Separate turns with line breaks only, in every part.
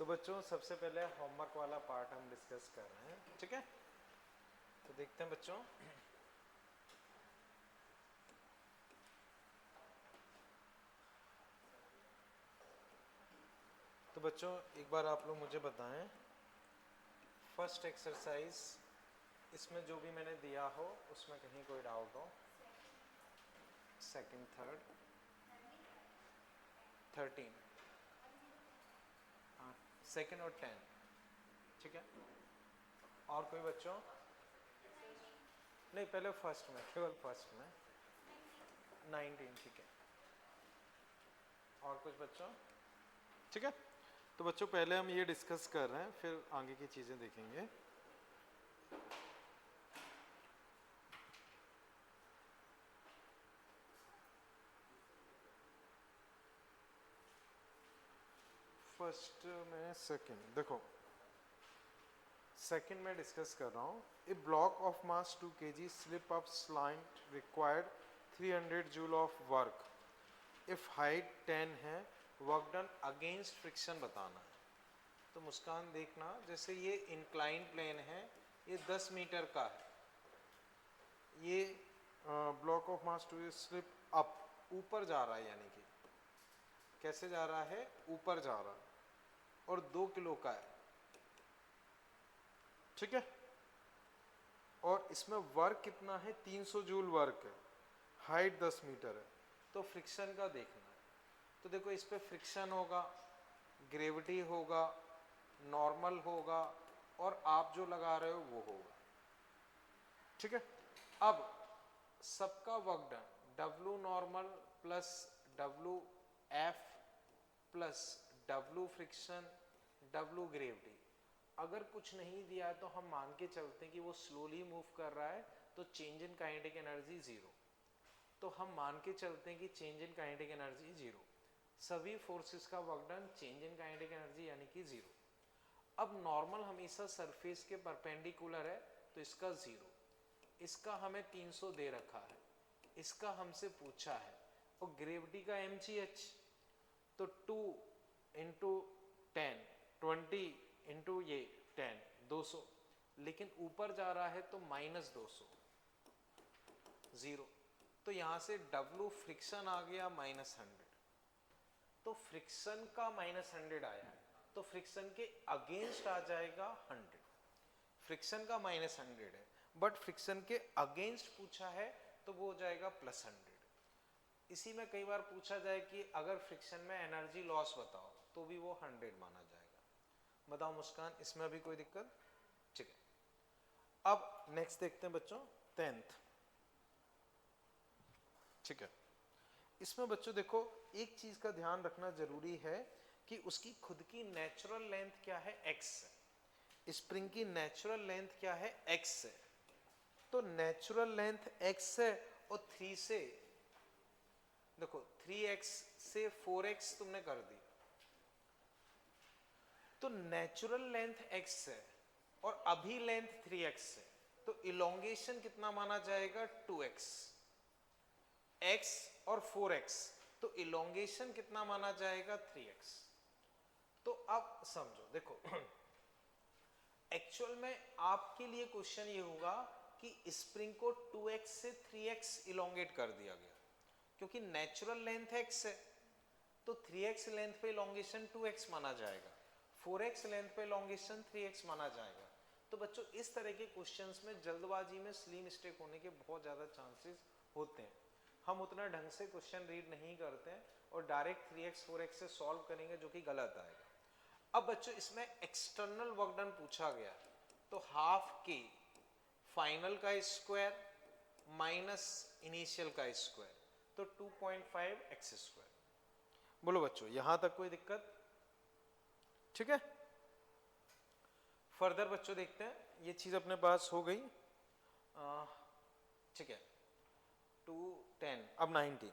तो बच्चों सबसे पहले होमवर्क वाला पार्ट हम डिस्कस कर रहे हैं, ठीक है। तो देखते हैं बच्चों, तो बच्चों एक बार आप लोग मुझे बताएं, फर्स्ट एक्सरसाइज इसमें जो भी मैंने दिया हो उसमें कहीं कोई डाउट हो। सेकंड, थर्ड, 13, हाँ, सेकंड और 10, ठीक है। और कोई बच्चों? नहीं, पहले फर्स्ट में, केवल फर्स्ट में 19, ठीक है। और कुछ बच्चों? ठीक है। तो बच्चों पहले हम ये डिस्कस कर रहे हैं, फिर आगे की चीजें देखेंगे। फर्स्ट में सेकंड, देखो सेकंड में डिस्कस कर रहा हूँ। A block of mass 2 kg slip up slant required 300 joule of work if height 10 है, वर्क डन अगेंस्ट फ्रिक्शन बताना है। तो मुस्कान देखना, जैसे ये इंक्लाइन प्लेन है, ये 10 मीटर का है, ये block of mass 2 slip up, ऊपर जा रहा है, यानी कि कैसे जा रहा है, ऊपर जा रहा है, और 2 किलो का है, ठीक है। और इसमें वर्क कितना है, 300 जूल वर्क है, हाइट 10 मीटर है। तो फ्रिक्शन का देखना है। तो देखो इस पे फ्रिक्शन होगा, ग्रेविटी होगा, नॉर्मल होगा, और आप जो लगा रहे हो वो होगा, ठीक है। अब सबका work done, W normal plus W F plus W friction W gravity. अगर कुछ नहीं दिया तो हम मान के चलते हैं कि वो स्लोली मूव कर रहा है, तो change in kinetic energy zero. तो हम मान के चलते हैं कि change in kinetic energy zero, सभी फोर्सेस का work done change in kinetic energy यानी कि जीरो। अब नॉर्मल हमेशा सरफेस के परपेंडिकुलर है, तो इसका जीरो। इसका हमें 300 दे रखा है, इसका हमसे पूछा है, और ग्रेविटी का mgh, तो 2 इंटू 10, 20 इंटू ये 10, 200, लेकिन ऊपर जा रहा है तो -200, जीरो। तो यहां से W फ्रिक्शन आ गया -100, तो फ्रिक्शन का -100 आया है, तो फ्रिक्शन के अगेंस्ट आ जाएगा 100। फ्रिक्शन का -100 है, बट फ्रिक्शन के अगेंस्ट पूछा है तो वो हो जाएगा +100। इसी में कई बार पूछा जाए कि अगर फ्रिक्शन में एनर्जी लॉस बताओ, तो भी वो 100 माना जाएगा। बताओ मुस्कान, इसमें अभी कोई दिक्कत? ठीक है। अब नेक्स्ट देखते हैं बच्चों, 10th, ठीक है। इसमें बच्चों देखो एक चीज का ध्यान रखना जरूरी है कि उसकी खुद की नेचुरल लेंथ क्या है, x है। स्प्रिंग की नेचुरल लेंथ क्या है, x है। तो नेचुरल लेंथ x है, और 3 से देखो 3x से 4x तुमने कर दी, तो नेचुरल लेंथ x है और अभी लेंथ 3x है, तो इलोंगेशन कितना माना जाएगा, 2x। x और 4x, तो इलोंगेशन कितना माना जाएगा, 3x। तो अब समझो, देखो एक्चुअल में आपके लिए क्वेश्चन ये होगा कि स्प्रिंग को 2x से 3x इलोंगेट कर दिया गया, क्योंकि नेचुरल लेंथ x है, तो 3x लेंथ पे इलोंगेशन 2x माना जाएगा, 4x लेंथ पे इलोंगेशन 3x माना जाएगा। तो बच्चों इस तरह के क्वेश्चंस में जल्दबाजी में सिली मिस्टेक होने के बहुत ज़्यादा चांसेस होते हैं। हम उतना ढंग से क्वेश्चन रीड नहीं करते हैं और डायरेक्ट 3x 4x से सॉल्व करेंगे, जो कि गलत आएगा। अब बच्चों इसमें एक्सटर्नल वर्क डन पूछा गया, तो हाफ के फाइनल का स्क्वायर माइनस इनिशियल का स्क्वायर, तो 2.5 एक्स स्क्वायर। बोलो बच्चों यहां तक कोई दिक्कत? ठीक है। फर्दर बच्चों देखते हैं, ये चीज अपने पास हो गई, ठीक है। 2, 10, अब 19,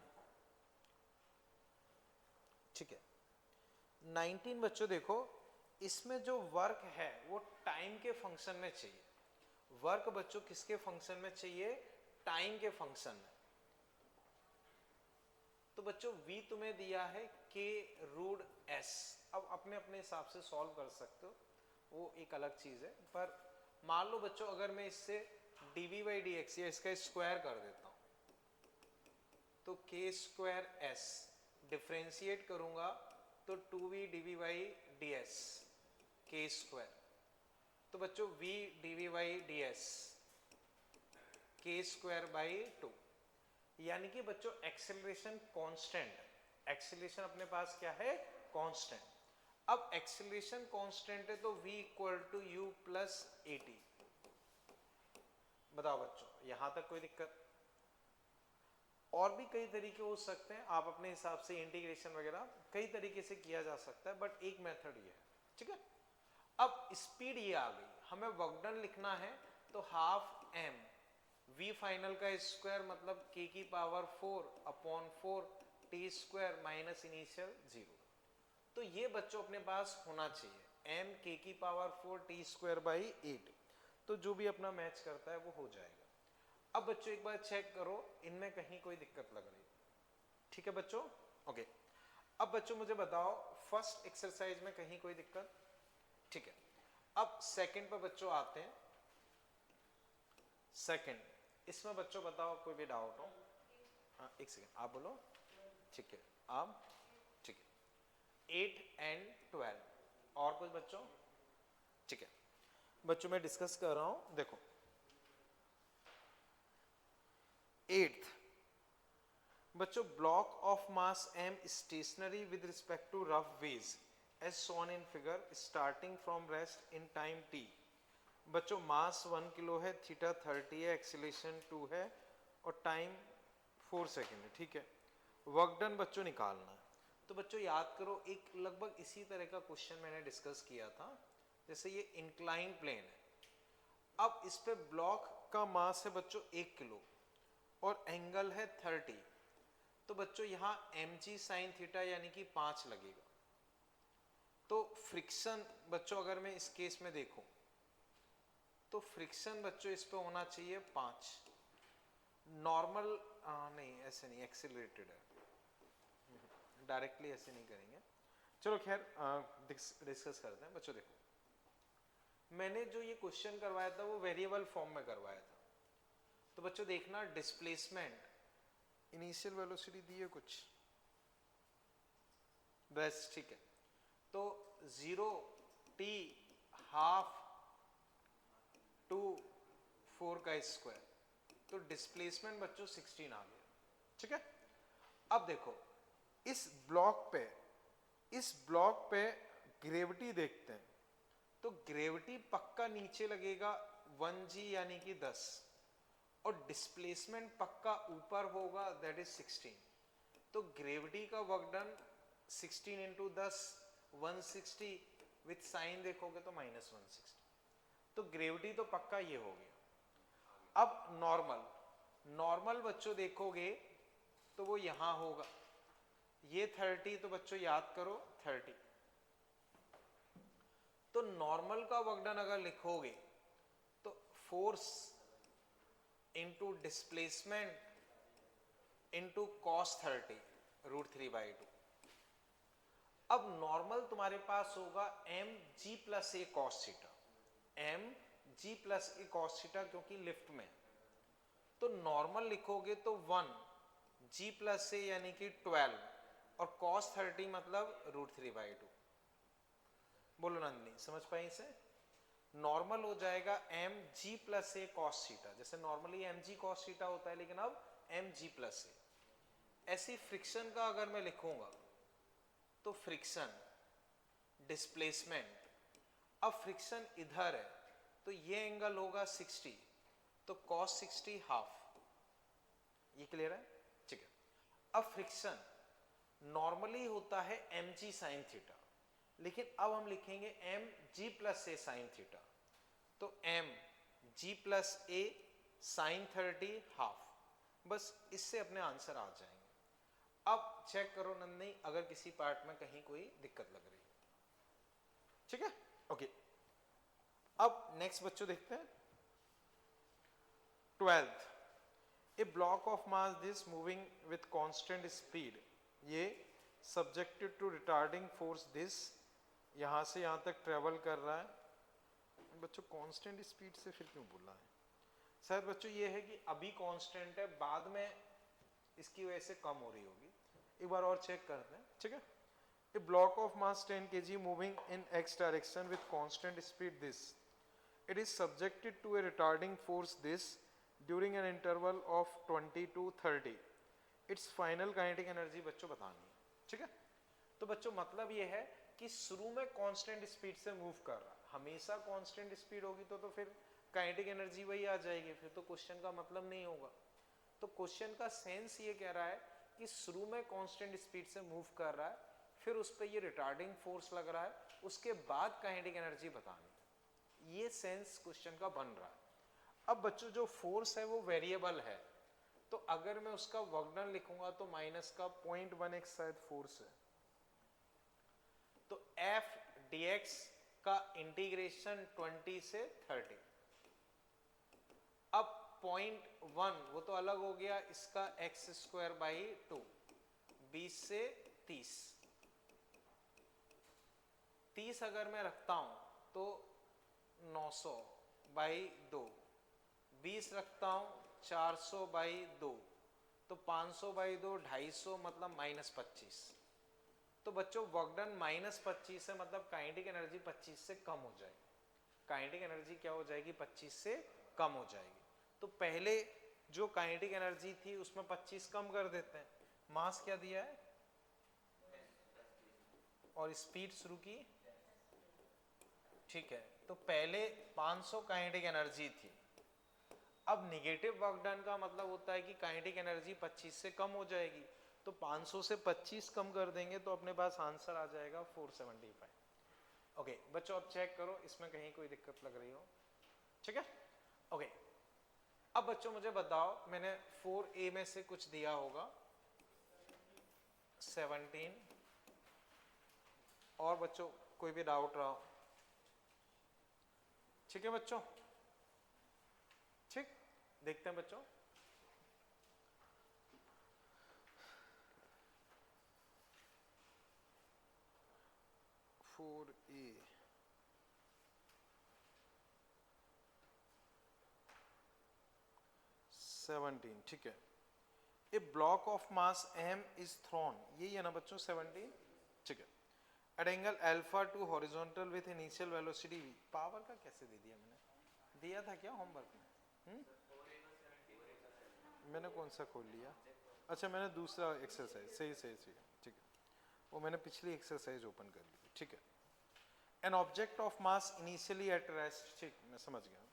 ठीक है। 19 बच्चों देखो, इसमें जो वर्क है वो टाइम के फंक्शन में चाहिए। वर्क बच्चों किसके फंक्शन में चाहिए, टाइम के फंक्शन में। तो तो बच्चों v तुम्हें दिया है k रूट s। अब अपने अपने हिसाब से सॉल्व कर सकते हो, वो एक अलग चीज है। पर मान लो बच्चों अगर मैं इससे dv बाई dx या इसका स्क्वायर कर देता हूं तो k स्क्वायर s डिफ्रेंशिएट करूंगा तो 2v dv by ds k square. तो बच्चों v dv by ds k square by 2, यानी कि बच्चों एक्सेलरेशन कांस्टेंट, एक्सेलरेशन अपने पास क्या है कांस्टेंट। अब एक्सेलरेशन कांस्टेंट है तो v equal to u plus a t. बताओ बच्चों यहां तक कोई दिक्कत? और भी कई तरीके हो सकते हैं, आप अपने हिसाब से इंटीग्रेशन वगैरह कई तरीके से किया जा सकता है, बट एक मेथड ये है, ठीक है। अब स्पीड ये आ गई, हमें वर्क डन लिखना है तो हाफ m v फाइनल का स्क्वायर मतलब k की power 4 upon 4 T square minus initial 0। तो ये बच्चों अपने पास होना चाहिए m k की पावर 4 टी स्क्वायर बाई 8। तो जो भी अपना मैच करता है वो हो जाएगा। अब बच्चों एक बार चेक करो इनमें कहीं कोई दिक्कत लग रही, ठीक है बच्चों? ओके। अब बच्चों मुझे बताओ फर्स्ट एक्सरसाइज में कहीं कोई दिक्कत? ठीक है। अब सेकंड पर बच्चों आते हैं। सेकंड इसमें बच्चों बताओ कोई भी डाउट हो? हाँ एक सेकंड आप बोलो। ठीक है आप, ठीक है। 8 एंड 12 और कुछ बच्चों? ठीक है बच्चों मैं डिस्कस कर रहा हूं, देखो 8th बच्चों block of mass m stationary with respect to rough wedge as shown in figure starting from rest in time t। बच्चों मास 1 किलो है, थीटा 30 है, एक्सीलरेशन 2 है और टाइम 4 सेकेंड है, ठीक है। वर्क डन बच्चों निकालना है। तो बच्चों याद करो एक लगभग इसी तरह का क्वेश्चन मैंने डिस्कस किया था। जैसे ये इंक्लाइन प्लेन है, अब इस पे ब्लॉक का मास है बच्चों 1 किलो और एंगल है 30। तो बच्चों यहाँ mg साइन थीटा यानी कि 5 लगेगा। तो फ्रिक्शन बच्चों अगर मैं इस केस में देखूं तो फ्रिक्शन बच्चों इस पे होना चाहिए 5। नॉर्मल नहीं ऐसे नहीं, एक्सीलरेटेड है, डायरेक्टली ऐसे नहीं करेंगे। चलो खैर डिस्कस करते हैं। बच्चों देखो मैंने जो ये क्वेश्चन करवाया था वो वेरिएबल फॉर्म में करवाया था। तो बच्चों देखना डिस्प्लेसमेंट इनिशियल वेलोसिटी दी है कुछ बस, ठीक है। तो 0 t हाफ 2 4 का स्क्वायर, तो डिस्प्लेसमेंट बच्चों 16 आ गया, ठीक है। अब देखो इस ब्लॉक पे ग्रेविटी देखते हैं। तो ग्रेविटी पक्का नीचे लगेगा 1g यानी कि 10 और डिस्प्लेसमेंट पक्का ऊपर होगा दैट इज 16। तो ग्रेविटी का work done 16 into 10 160 with sign देखोगे तो माइनस 160। तो ग्रेविटी तो पक्का ये हो गया। अब नॉर्मल बच्चों देखोगे तो वो यहां होगा, ये 30 तो बच्चों याद करो 30। तो नॉर्मल का वर्क डन अगर लिखोगे तो force into displacement into cos 30 √3/2। अब नॉर्मल तुम्हारे पास होगा एम जी प्लस ए cos theta, M G plus ए कॉस थीटा क्योंकि लिफ्ट में। तो नॉर्मल लिखोगे तो 1 जी प्लस ए यानी कि 12 और कॉस 30 मतलब √3/2। बोलो नंदिनी समझ पाई इसे? नॉर्मल हो जाएगा एम जी प्लस ए कॉस थीटा, जैसे नॉर्मली एम जी कॉस थीटा होता है लेकिन अब एम जी प्लस ए। ऐसी फ्रिक्शन का अगर मैं लिखूंगा तो फ्रिक्शन डिस्प्लेसमेंट, अब फ्रिक्शन इधर है तो ये एंगल होगा 60 तो cos 60 हाफ। ये क्लियर है? ठीक है। अब फ्रिक्शन नॉर्मली होता है mg sin थीटा, लेकिन अब हम लिखेंगे एम जी प्लस ए साइन थीटा। तो एम जी प्लस ए साइन 30 हाफ, बस इससे अपने आंसर आ जाएंगे। अब चेक करो नंदनी अगर किसी पार्ट में कहीं कोई दिक्कत लग रही है, ठीक है? ओके। अब नेक्स्ट बच्चों देखते हैं 12th। A block of mass this moving with constant speed ये subjected to retarding force this, यहाँ से यहाँ तक ट्रेवल कर रहा है। बच्चों कांस्टेंट स्पीड से फिर क्यों बोला है? शायद बच्चों ये है कि अभी कांस्टेंट है, बाद में इसकी वजह से कम हो रही होगी। एक बार और चेक करते हैं, ठीक है। A block of mass 10 kg moving in x direction with constant speed this, it is subjected to a retarding force this during an interval of 20 to 30. Its final kinetic energy बच्चों बतानी है, ठीक है। तो बच्चों मतलब ये है कि शुरू में कांस्टेंट स्पीड से मूव कर रहा, हमेशा कांस्टेंट स्पीड होगी तो फिर काइनेटिक एनर्जी वही आ जाएगी, फिर तो क्वेश्चन का मतलब नहीं होगा। तो क्वेश्चन का सेंस ये कह रहा है कि शुरू में कांस्टेंट स्पीड से मूव कर रहा है, फिर उस पर ये रिटार्डिंग फोर्स लग रहा है, उसके बाद काइनेटिक एनर्जी बतानी। ये सेंस क्वेश्चन का बन रहा है। अब बच्चों जो फोर्स है वो वेरिएबल है, तो अगर मैं उसका वर्क डन लिखूंगा तो माइनस का 0.1x शायद फोर्स है, तो F dx का इंटीग्रेशन 20 से 30। अब 0.1 वो तो अलग हो गया, इसका x स्क्वायर बाई 2, 20 से 30। 30 अगर मैं रखता हूं तो 900 बाई 2, 20 रखता हूं 400 बाई 2, तो 500 बाई 2 250, मतलब -25। तो बच्चों वर्क डन -25 है, मतलब काइनेटिक एनर्जी 25 से कम हो जाएगी। काइनेटिक एनर्जी क्या हो जाएगी? 25 से कम हो जाएगी। तो पहले जो काइनेटिक एनर्जी थी उसमें 25 कम कर देते हैं। मास क्या दिया है और स्पीड शुरू की, ठीक है। तो पहले 500 काइनेटिक एनर्जी थी, अब निगेटिव वर्क डन का मतलब होता है कि काइनेटिक एनर्जी 25 से कम हो जाएगी, तो 500 से 25 कम कर देंगे तो अपने पास आंसर आ जाएगा 475। ओके बच्चों अब चेक करो इसमें कहीं कोई दिक्कत लग रही हो, ठीक है। ओके अब बच्चों मुझे बताओ, मैंने 4A में से कुछ दिया होगा, 17, और बच्चों कोई भी डाउट रहा, ठीक है बच्चों, ठीक। देखते हैं बच्चों, फोर ए 17, ठीक है। A block of mass m is thrown, यही है ना बच्चों 17, ठीक है। At angle alpha to horizontal with initial velocity v। Power का कैसे दे दिया? मैंने दिया था क्या होमवर्क में? मैंने कौन सा खोल लिया? अच्छा मैंने दूसरा एक्सरसाइज, सही सही सही, ठीक है। वो मैंने पिछली एक्सरसाइज ओपन कर ली, ठीक है। An object of mass initially at rest, ठीक, मैं समझ गया,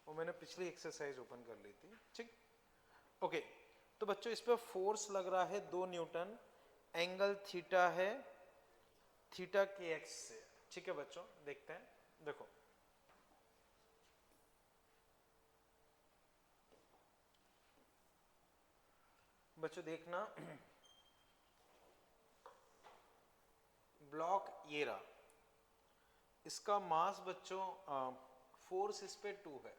वो मैंने पिछली एक्सरसाइज ओपन कर ली थी, ठीक। ओके तो बच्चों इस पर फोर्स लग रहा है 2 न्यूटन, एंगल थीटा है, थीटा के एक्स से, ठीक है बच्चों। देखते हैं, देखो बच्चों देखना, ब्लॉक ये रहा, इसका मास बच्चों फोर्स इस पे 2 है,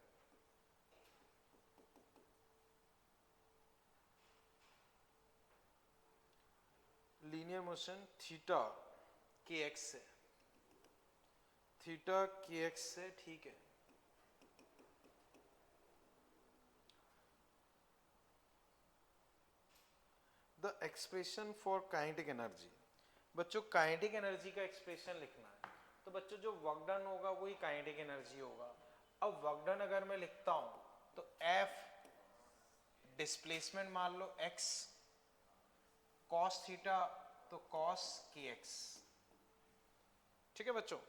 लीनियर मोशन थीटा के एक्स से, थीटा के एक्स से, ठीक है। The expression for kinetic energy, बच्चों काइनेटिक एनर्जी का एक्सप्रेशन लिखना है, तो बच्चों जो वर्क डन होगा वही काइनेटिक एनर्जी होगा। अब वर्क डन अगर मैं लिखता हूं तो F डिस्प्लेसमेंट मान लो x, cos थीटा तो cos kx, ठीक है बच्चों।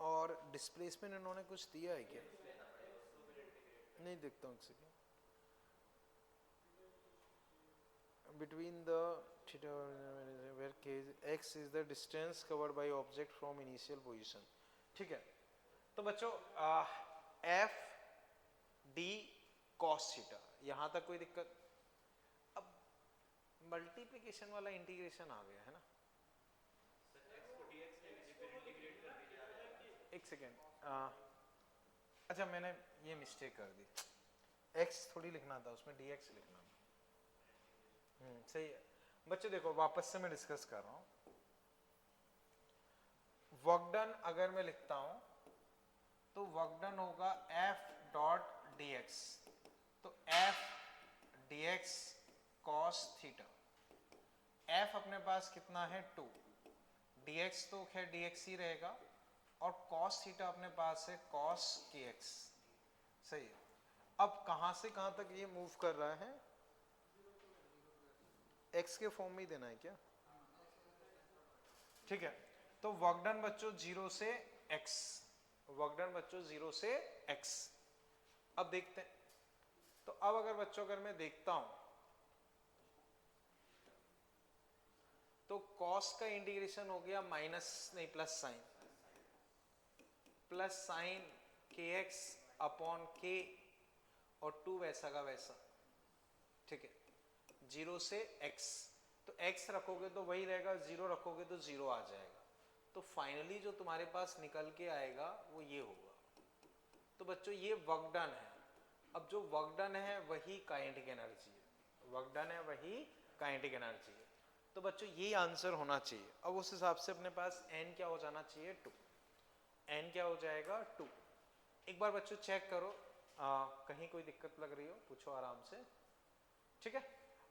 और डिस्प्लेसमेंट इन्होंने कुछ दिया है क्या? नहीं देखता हूँ किसी, between the theta where k x is the distance covered by object from initial position, ठीक है। तो बच्चों f d cos थीटा, यहां तक कोई दिक्कत? अब मल्टीप्लिकेशन वाला इंटीग्रेशन आ गया है ना, एक सेकेंड, अच्छा मैंने ये मिस्टेक कर दी, x थोड़ी लिखना था उसमें dx लिखना था, सही है। बच्चों देखो वापस से मैं डिस्कस कर रहा हूं। वर्क डन अगर मैं लिखता हूं तो वर्क डन होगा F डॉट dx, तो F dx cos theta. F अपने पास कितना है 2, dx तो खैर dx ही रहेगा, और cos थीटा अपने पास है cos kx। सही है। अब कहां से कहां तक ये मूव कर रहा है? x के फॉर्म में ही देना है क्या? ठीक है, तो वर्क डन बच्चों 0 से x, वर्क डन बच्चों 0 से x। अब देखते हैं, तो अब अगर बच्चों अगर मैं देखता हूं तो cos का इंटीग्रेशन हो गया माइनस नहीं plus sign, plus sign kx upon k और 2 वैसा का वैसा। ठीक है, 0 से x, तो x रखोगे तो वही रहेगा, 0 रखोगे तो 0 आ जाएगा। तो फाइनली जो तुम्हारे पास निकल के आएगा वो ये होगा। तो बच्चों ये वर्क डन है। अब जो वर्क डन है वही काइनेटिक एनर्जी है, वर्क डन है वही काइनेटिक एनर्जी है। तो बच्चों ये आंसर होना चाहिए। अब उस हिसाब से अपने पास n क्या हो जाना चाहिए 2, n क्या हो जाएगा 2। एक बार बच्चों चेक करो, कहीं कोई दिक्कत लग रही हो पूछो आराम से। ठीक है,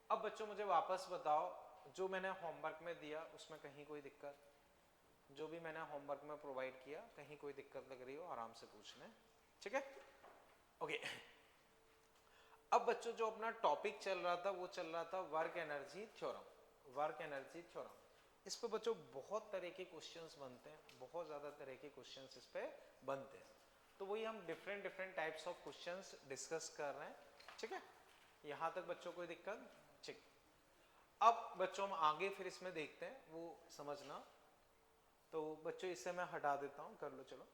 अब बच्चों मुझे वापस बताओ जो मैंने होमवर्क में दिया उसमें कहीं कोई दिक्कत, जो भी मैंने होमवर्क में प्रोवाइड किया कहीं कोई दिक्कत लग रही हो आराम से पूछ लें। ठीक है, ओके। अब बच्चों जो अपना टॉपिक चल रहा था वो चल रहा था work energy theorem, work energy theorem. इस पे बच्चों बहुत तरह के क्वेश्चंस बनते हैं, बहुत ज्यादा तरह के क्वेश्चंस इस पे बनते हैं। तो वही हम different different types of questions discuss कर रहे हैं। ठीक है, यहां तक बच्चों कोई दिक्कत? ठीक। अब बच्चों हम आगे फिर इसमें देखते हैं, वो समझना। तो बच्चों इससे मैं हटा देता हूं, कर लो चलो।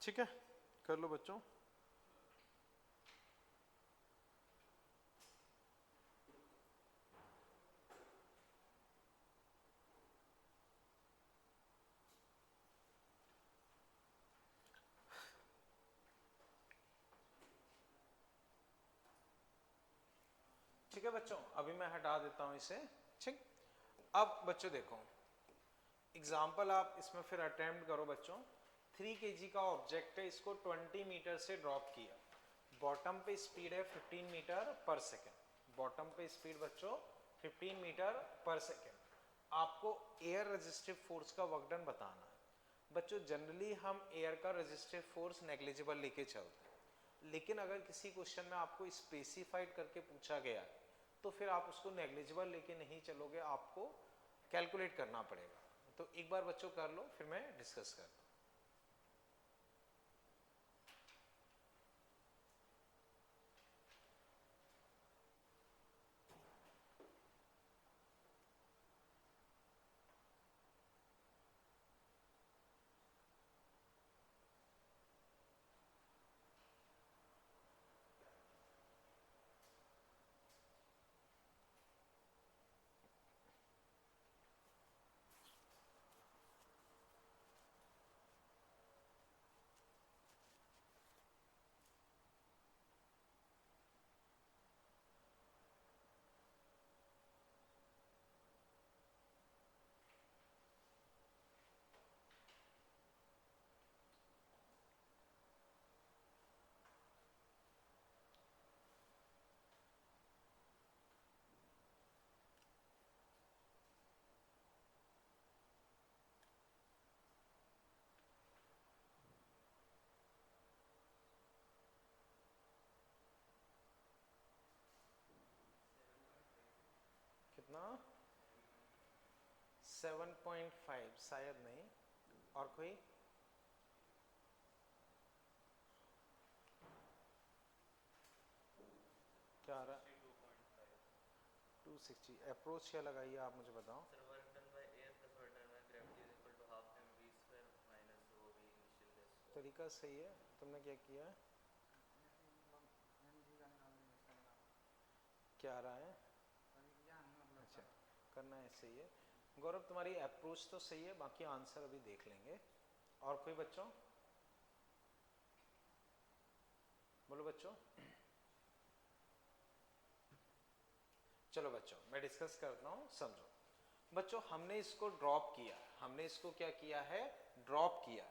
ठीक है, कर लो बच्चों। ठीक है बच्चों, अभी मैं हटा देता हूं इसे। ठीक, अब बच्चों देखो एग्जाम्पल आप इसमें फिर अटेम्प्ट करो बच्चों। 3 kg का ऑब्जेक्ट है, इसको 20 मीटर से ड्रॉप किया, बॉटम पे स्पीड है 15 मीटर पर सेकेंड, बॉटम पे स्पीड बच्चों 15 मीटर पर सेकेंड। आपको एयर रेजिस्टिव फोर्स का वर्क डन बताना है। बच्चों जनरली हम एयर का रेजिस्टिव फोर्स नेग्लिजिबल लेके चलते हैं, लेकिन अगर किसी क्वेश्चन में आपको स्पेसिफाइड करके पूछा गया है तो फिर आप उसको नेग्लिजिबल लेके नहीं चलोगे, आपको कैलकुलेट करना पड़ेगा। तो एक बार बच्चों कर लो फिर मैं डिस्कस करता हूँ। कितना? 7.5 शायद नहीं, और कोई? क्या आ रहा है? 260। अप्रोच क्या लगाइए आप मुझे बताओ। तरीका सही है, तुमने क्या किया है? क्या आ रहा है? अच्छा, करना ऐसे ही है। गौरव तुम्हारी अप्रोच तो सही है, बाकी आंसर अभी देख लेंगे। और कोई बच्चों? बोलो बच्चों। चलो बच्चों मैं डिस्कस करता हूँ, समझो बच्चों। हमने इसको ड्रॉप किया, हमने इसको क्या किया है, ड्रॉप किया।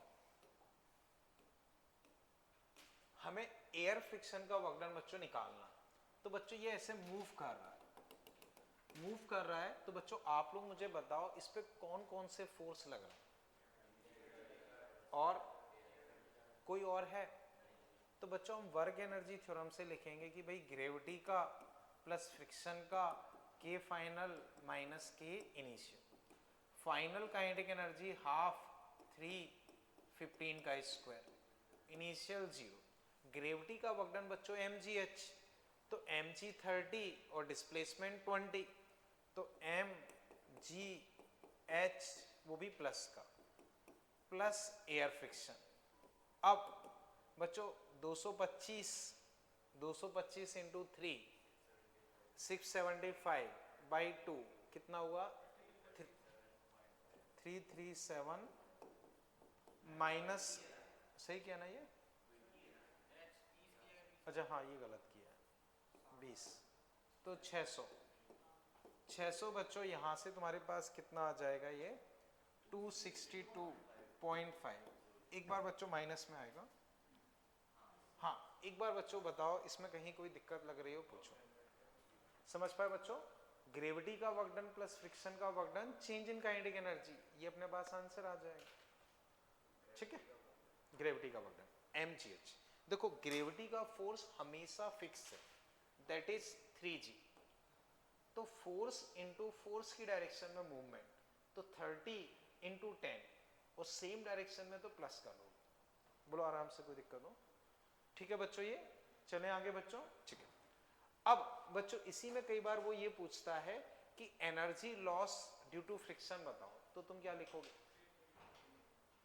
हमें एयर फ्रिक्शन का वर्क डन बच्चों निकालना। तो बच्चों ये ऐसे मूव कर रहा है, मूव कर रहा है, तो बच्चों आप लोग मुझे बताओ इस पे कौन कौन से फोर्स लग रहे हैं, और कोई और है? तो बच्चों हम वर्क एनर्जी थ्योरम से लिखेंगे कि भाई ग्रेविटी का प्लस फ्रिक्शन का के final minus k initial. Final kinetic energy half 3 15 का स्क्वायर, इनिशियल 0। ग्रेविटी का वर्क डन बच्चों mgh, तो mg 30 और डिस्प्लेसमेंट 20, तो mgh वो भी प्लस का, प्लस एयर फ्रिक्शन। अब बच्चों 225 इंटू 3 675 बाई 2 कितना हुआ, 337 माइनस, सही क्या ना ये, अच्छा हाँ ये गलत किया है, 20, तो 600 बच्चों यहाँ से तुम्हारे पास कितना आ जाएगा, ये 262.5। एक बार बच्चों माइनस में आएगा। हाँ एक बार बच्चों बताओ इसमें कहीं कोई दिक्कत लग रही हो पूछो। समझ पाए बच्चों? ग्रेविटी का वर्क डन प्लस फ्रिक्शन का work done, change in kinetic energy, ये अपने पास आंसर आ जाएगा। ठीक है, ग्रेविटी का वर्क डन mgh। देखो ग्रेविटी का फोर्स हमेशा फिक्स है, दैट इज 3g। तो फोर्स इनटू फोर्स की डायरेक्शन में मूवमेंट, तो 30 इंटू 10, और सेम डायरेक्शन में तो प्लस का लो। बोलो आराम से, कोई दिक्कत हो? ठीक है बच्चों, ये चले आगे बच्चों। ठीक है, अब बच्चों इसी में कई बार वो ये पूछता है कि energy loss due to friction बताओ, तो तुम क्या लिखोगे?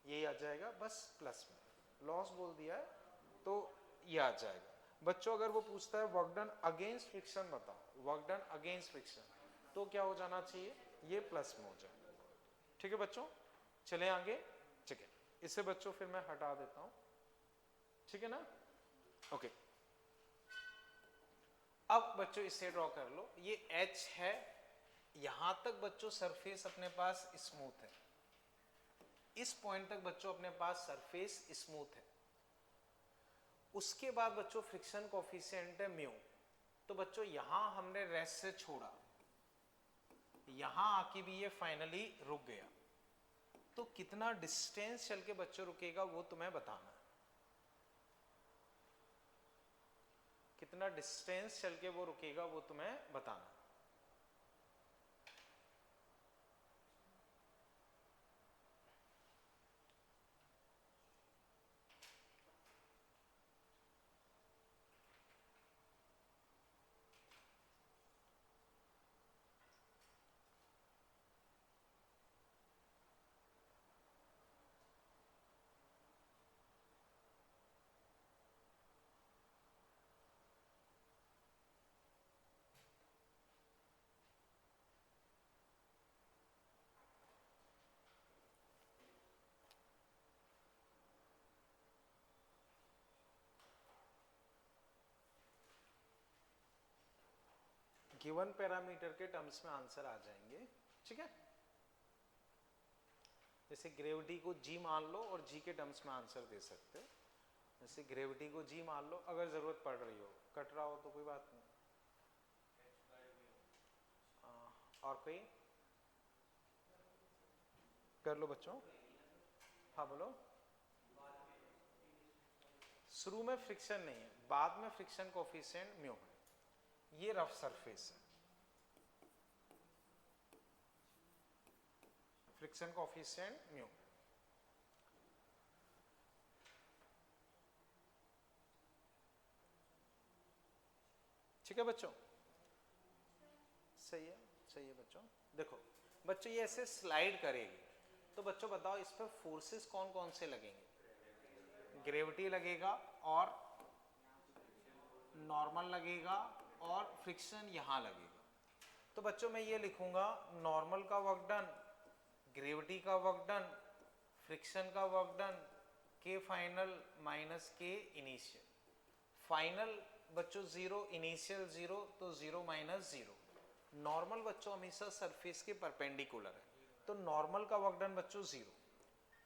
ये आ जाएगा बस प्लस में, लॉस बोल दिया है तो ये आ जाएगा। बच्चों अगर वो पूछता है वर्क डन अगेंस्ट फ्रिक्शन बताओ, वर्क डन अगेंस्ट फ्रिक्शन, तो क्या हो जाना चाहिए, ये प्लस में हो जाए। ठीक है बच्चों, चले आगे। ठीक है, इसे बच्चों फिर मैं हटा देता हूं, ठीक है ना? ओके, अब बच्चों इसे ड्रॉ कर लो, ये H है, यहां तक बच्चों सरफेस अपने पास स्मूथ है, इस पॉइंट तक बच्चों अपने पास सरफेस स्मूथ है। उसके बाद बच्चों फ्रिक्शन कोफिशिएंट है म्यू, तो बच्चों यहां हमने रेस्ट से छोड़ा, यहां आके भी ये फाइनली रुक गया, तो कितना डिस्टेंस चल के बच्चों रुकेगा वो तुम्हें बताना है। कितना डिस्टेंस चल के वो रुकेगा वो तुम्हें बताना। गिवन पैरामीटर के टर्म्स में आंसर आ जाएंगे। ठीक है, जैसे ग्रेविटी को g मान लो और g के टर्म्स में आंसर दे सकते हो। जैसे ग्रेविटी को g मान लो, अगर जरूरत पड़ रही हो, कट रहा हो तो कोई बात नहीं। और कोई कर लो बच्चों। हाँ बोलो। शुरू में फ्रिक्शन नहीं है, बाद में फ्रिक्शन कोफिशिएंट म्यू है। ये रफ सरफेस है, फ्रिक्शन कोफिशिएंट म्यू। ठीक है बच्चों, सही है, सही है बच्चों। देखो बच्चों ये ऐसे स्लाइड करेगी, तो बच्चों बताओ इस पर फोर्सेस कौन कौन से लगेंगे? ग्रेविटी लगेगा, और नॉर्मल लगेगा, और फ्रिक्शन यहां लगेगा। तो बच्चों मैं ये लिखूंगा नॉर्मल का वर्क डन, ग्रेविटी का वर्क डन, फ्रिक्शन का वर्क डन, के final minus k initial. Final बच्चों जीरो, इनिशियल जीरो, तो जीरो माइनस जीरो। नॉर्मल बच्चों हमेशा सरफेस के परपेंडिकुलर है, तो नॉर्मल का वर्क डन बच्चों जीरो।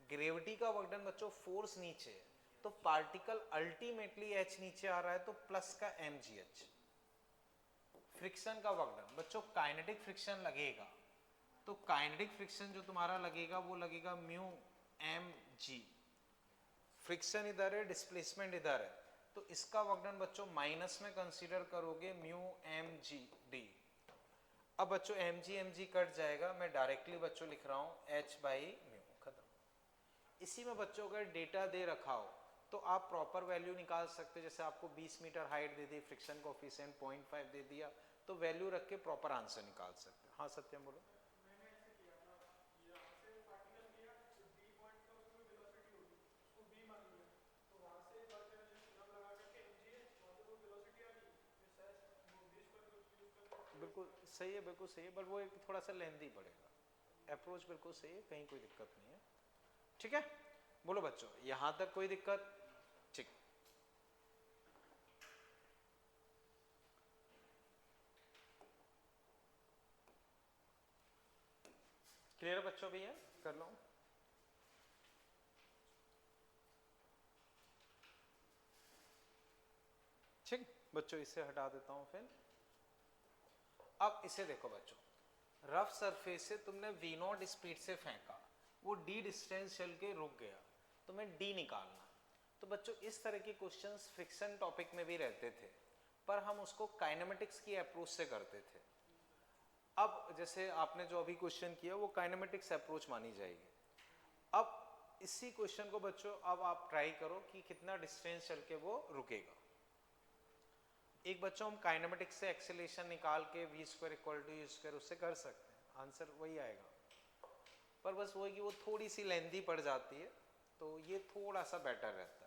ग्रेविटी का वर्क डन बच्चों फोर्स नीचे है, तो पार्टिकल अल्टीमेटली एच नीचे आ रहा है, तो प्लस का एम जी एच। फ्रिक्शन का वर्क डन बच्चों काइनेटिक फ्रिक्शन लगेगा, तो काइनेटिक फ्रिक्शन जो तुम्हारा लगेगा वो लगेगा म्यू एम जी। फ्रिक्शन इधर है, डिस्प्लेसमेंट इधर है, तो इसका वर्क डन बच्चों माइनस में कंसीडर करोगे म्यू एम जी डी। अब बच्चों एम जी कट जाएगा, मैं डायरेक्टली बच्चों लिख रहा हूं एच बाई म्यू, खत्म। इसी में बच्चों का डेटा दे रखा हो तो आप प्रॉपर वैल्यू निकाल सकते हैं। जैसे आपको 20 मीटर हाइट दे दी, फ्रिक्शन कोएफिशिएंट 0.5 दे दिया, तो वैल्यू रख के प्रॉपर आंसर निकाल सकते हैं। हाँ सत्यम बोलो। बिल्कुल सही है, बिल्कुल सही है, बट वो एक थोड़ा सा लेंथी पड़ेगा। अप्रोच बिल्कुल सही है, कहीं कोई दिक्कत नहीं है। ठीक है, बोलो बच्चों यहां तक कोई दिक्कत? ठीक, क्लियर बच्चों? भी है, कर लो। ठीक बच्चों, इसे हटा देता हूं फिर। अब इसे देखो बच्चों, रफ सरफेस से तुमने वी नॉट स्पीड से फेंका, वो डी डिस्टेंस चल के रुक गया, तो मैं डी निकालना। तो बच्चों इस तरह के क्वेश्चंस फ्रिक्शन टॉपिक में भी रहते थे, पर हम उसको काइनेमेटिक्स की अप्रोच से करते थे। अब जैसे आपने जो अभी क्वेश्चन किया वो काइनेमेटिक्स अप्रोच मानी जाएगी। अब इसी क्वेश्चन को बच्चों अब आप ट्राई करो कि कितना डिस्टेंस चल के वो रुकेगा। एक बच्चों हम काइनेमेटिक्स से एक्सेलेरेशन निकाल के v square equal to u square उससे कर सकते हैं, आंसर वही आएगा। पर बस वो है कि वो थोड़ी सी लेंथी पड़ जाती है, तो ये थोड़ा सा बेटर रहता है।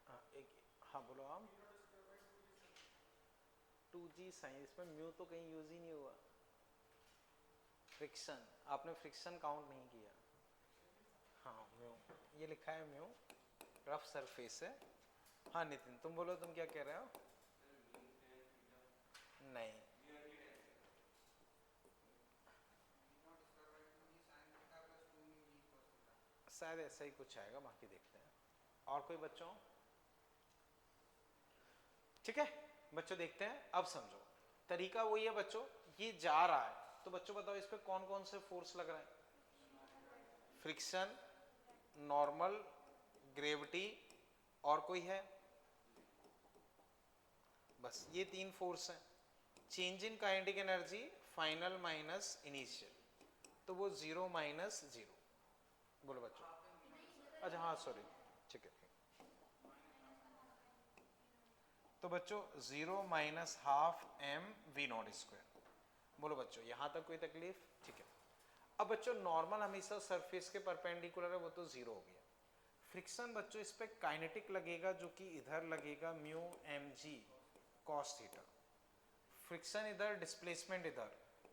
हाँ एक, हाँ बोलो आप। 2g साइन, इसमें म्यू तो कहीं यूज ही नहीं हुआ। फ्रिक्शन, आपने फ्रिक्शन काउंट नहीं किया। हाँ म्यू, ये लिखा है म्यू, रफ सरफेस है। हाँ नितिन तुम बोलो, तुम क्या कह रहे हो? नहीं, शायद ऐसा ही कुछ आएगा, बाकी देखते हैं। और कोई बच्चों? ठीक है बच्चों, देखते हैं। अब समझो तरीका वही है बच्चों, ये जा रहा है, तो बच्चों बताओ इस पे कौन कौन से फोर्स लग रहे हैं? फ्रिक्शन, नॉर्मल, ग्रेविटी, और कोई है? बस ये तीन फोर्स हैं। Change in kinetic energy final minus initial, तो वो जीरो माइनस जीरो। बोलो बच्चों। अच्छा हाँ सॉरी, ठीक है। तो बच्चों zero minus half m v nought square. बोलो बच्चों यहां तक कोई तकलीफ? ठीक है। अब बच्चों नॉर्मल हमेशा सरफेस के परपेंडिकुलर है, वो तो जीरो हो गया। फ्रिक्शन बच्चों इस पे काइनेटिक लगेगा, जो कि इधर लगेगा mu M G cos theta. Friction इधर, डिस्प्लेसमेंट इधर,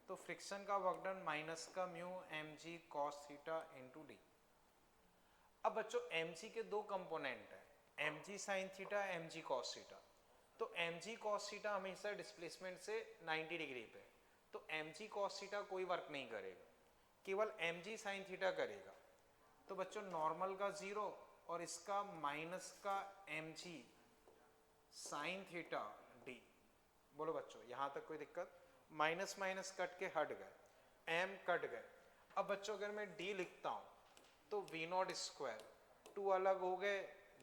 तो फ्रिक्शन का वर्क डन माइनस का mu M G cos theta into d. अब बच्चों एम जी के दो कंपोनेंट है, m g sine theta, M G cos theta. तो एम जी कॉस थीटा हमेशा डिस्प्लेसमेंट से 90 डिग्री पे, तो एम जी कॉस थीटा कोई वर्क नहीं करेगा, केवल एम जी साइन थीटा करेगा। तो बच्चों नॉर्मल का 0 और इसका माइनस का m g sine theta d. बोलो बच्चों यहां तक कोई दिक्कत? माइनस माइनस कट के हट गए, एम कट गए। अब बच्चों अगर मैं डी लिखता हूं तो वी नॉट स्क्वायर, 2 अलग हो गए,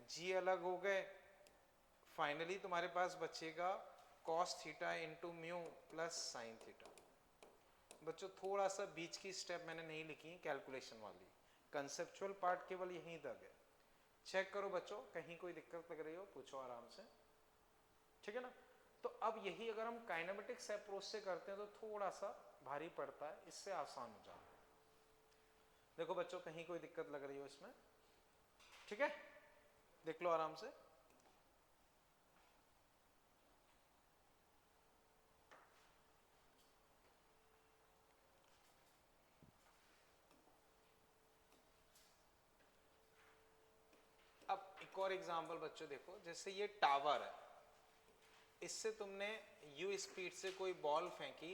जी अलग हो गए, फाइनली तुम्हारे पास बचेगा cos theta into mu plus sine theta. बच्चों थोड़ा सा बीच की स्टेप मैंने नहीं लिखी कैलकुलेशन वाली, कंसेप्चुअल पार्ट केवल यहीं तक है। चेक करो बच्चों, कहीं कोई दिक्कत लग रही हो पूछो आराम से, ठीक है ना। तो अब यही अगर हम काइनेमेटिक्स अप्रोच से करते हैं तो थोड़ा सा भारी पड़ता है, इससे आसान हो जाता है। देखो बच्चों कहीं कोई दिक्कत लग रही हो इसमें, ठीक है, देख लो आराम से। अब एक और एग्जांपल बच्चों देखो, जैसे ये टावर है, इससे तुमने u स्पीड से कोई बॉल फेंकी,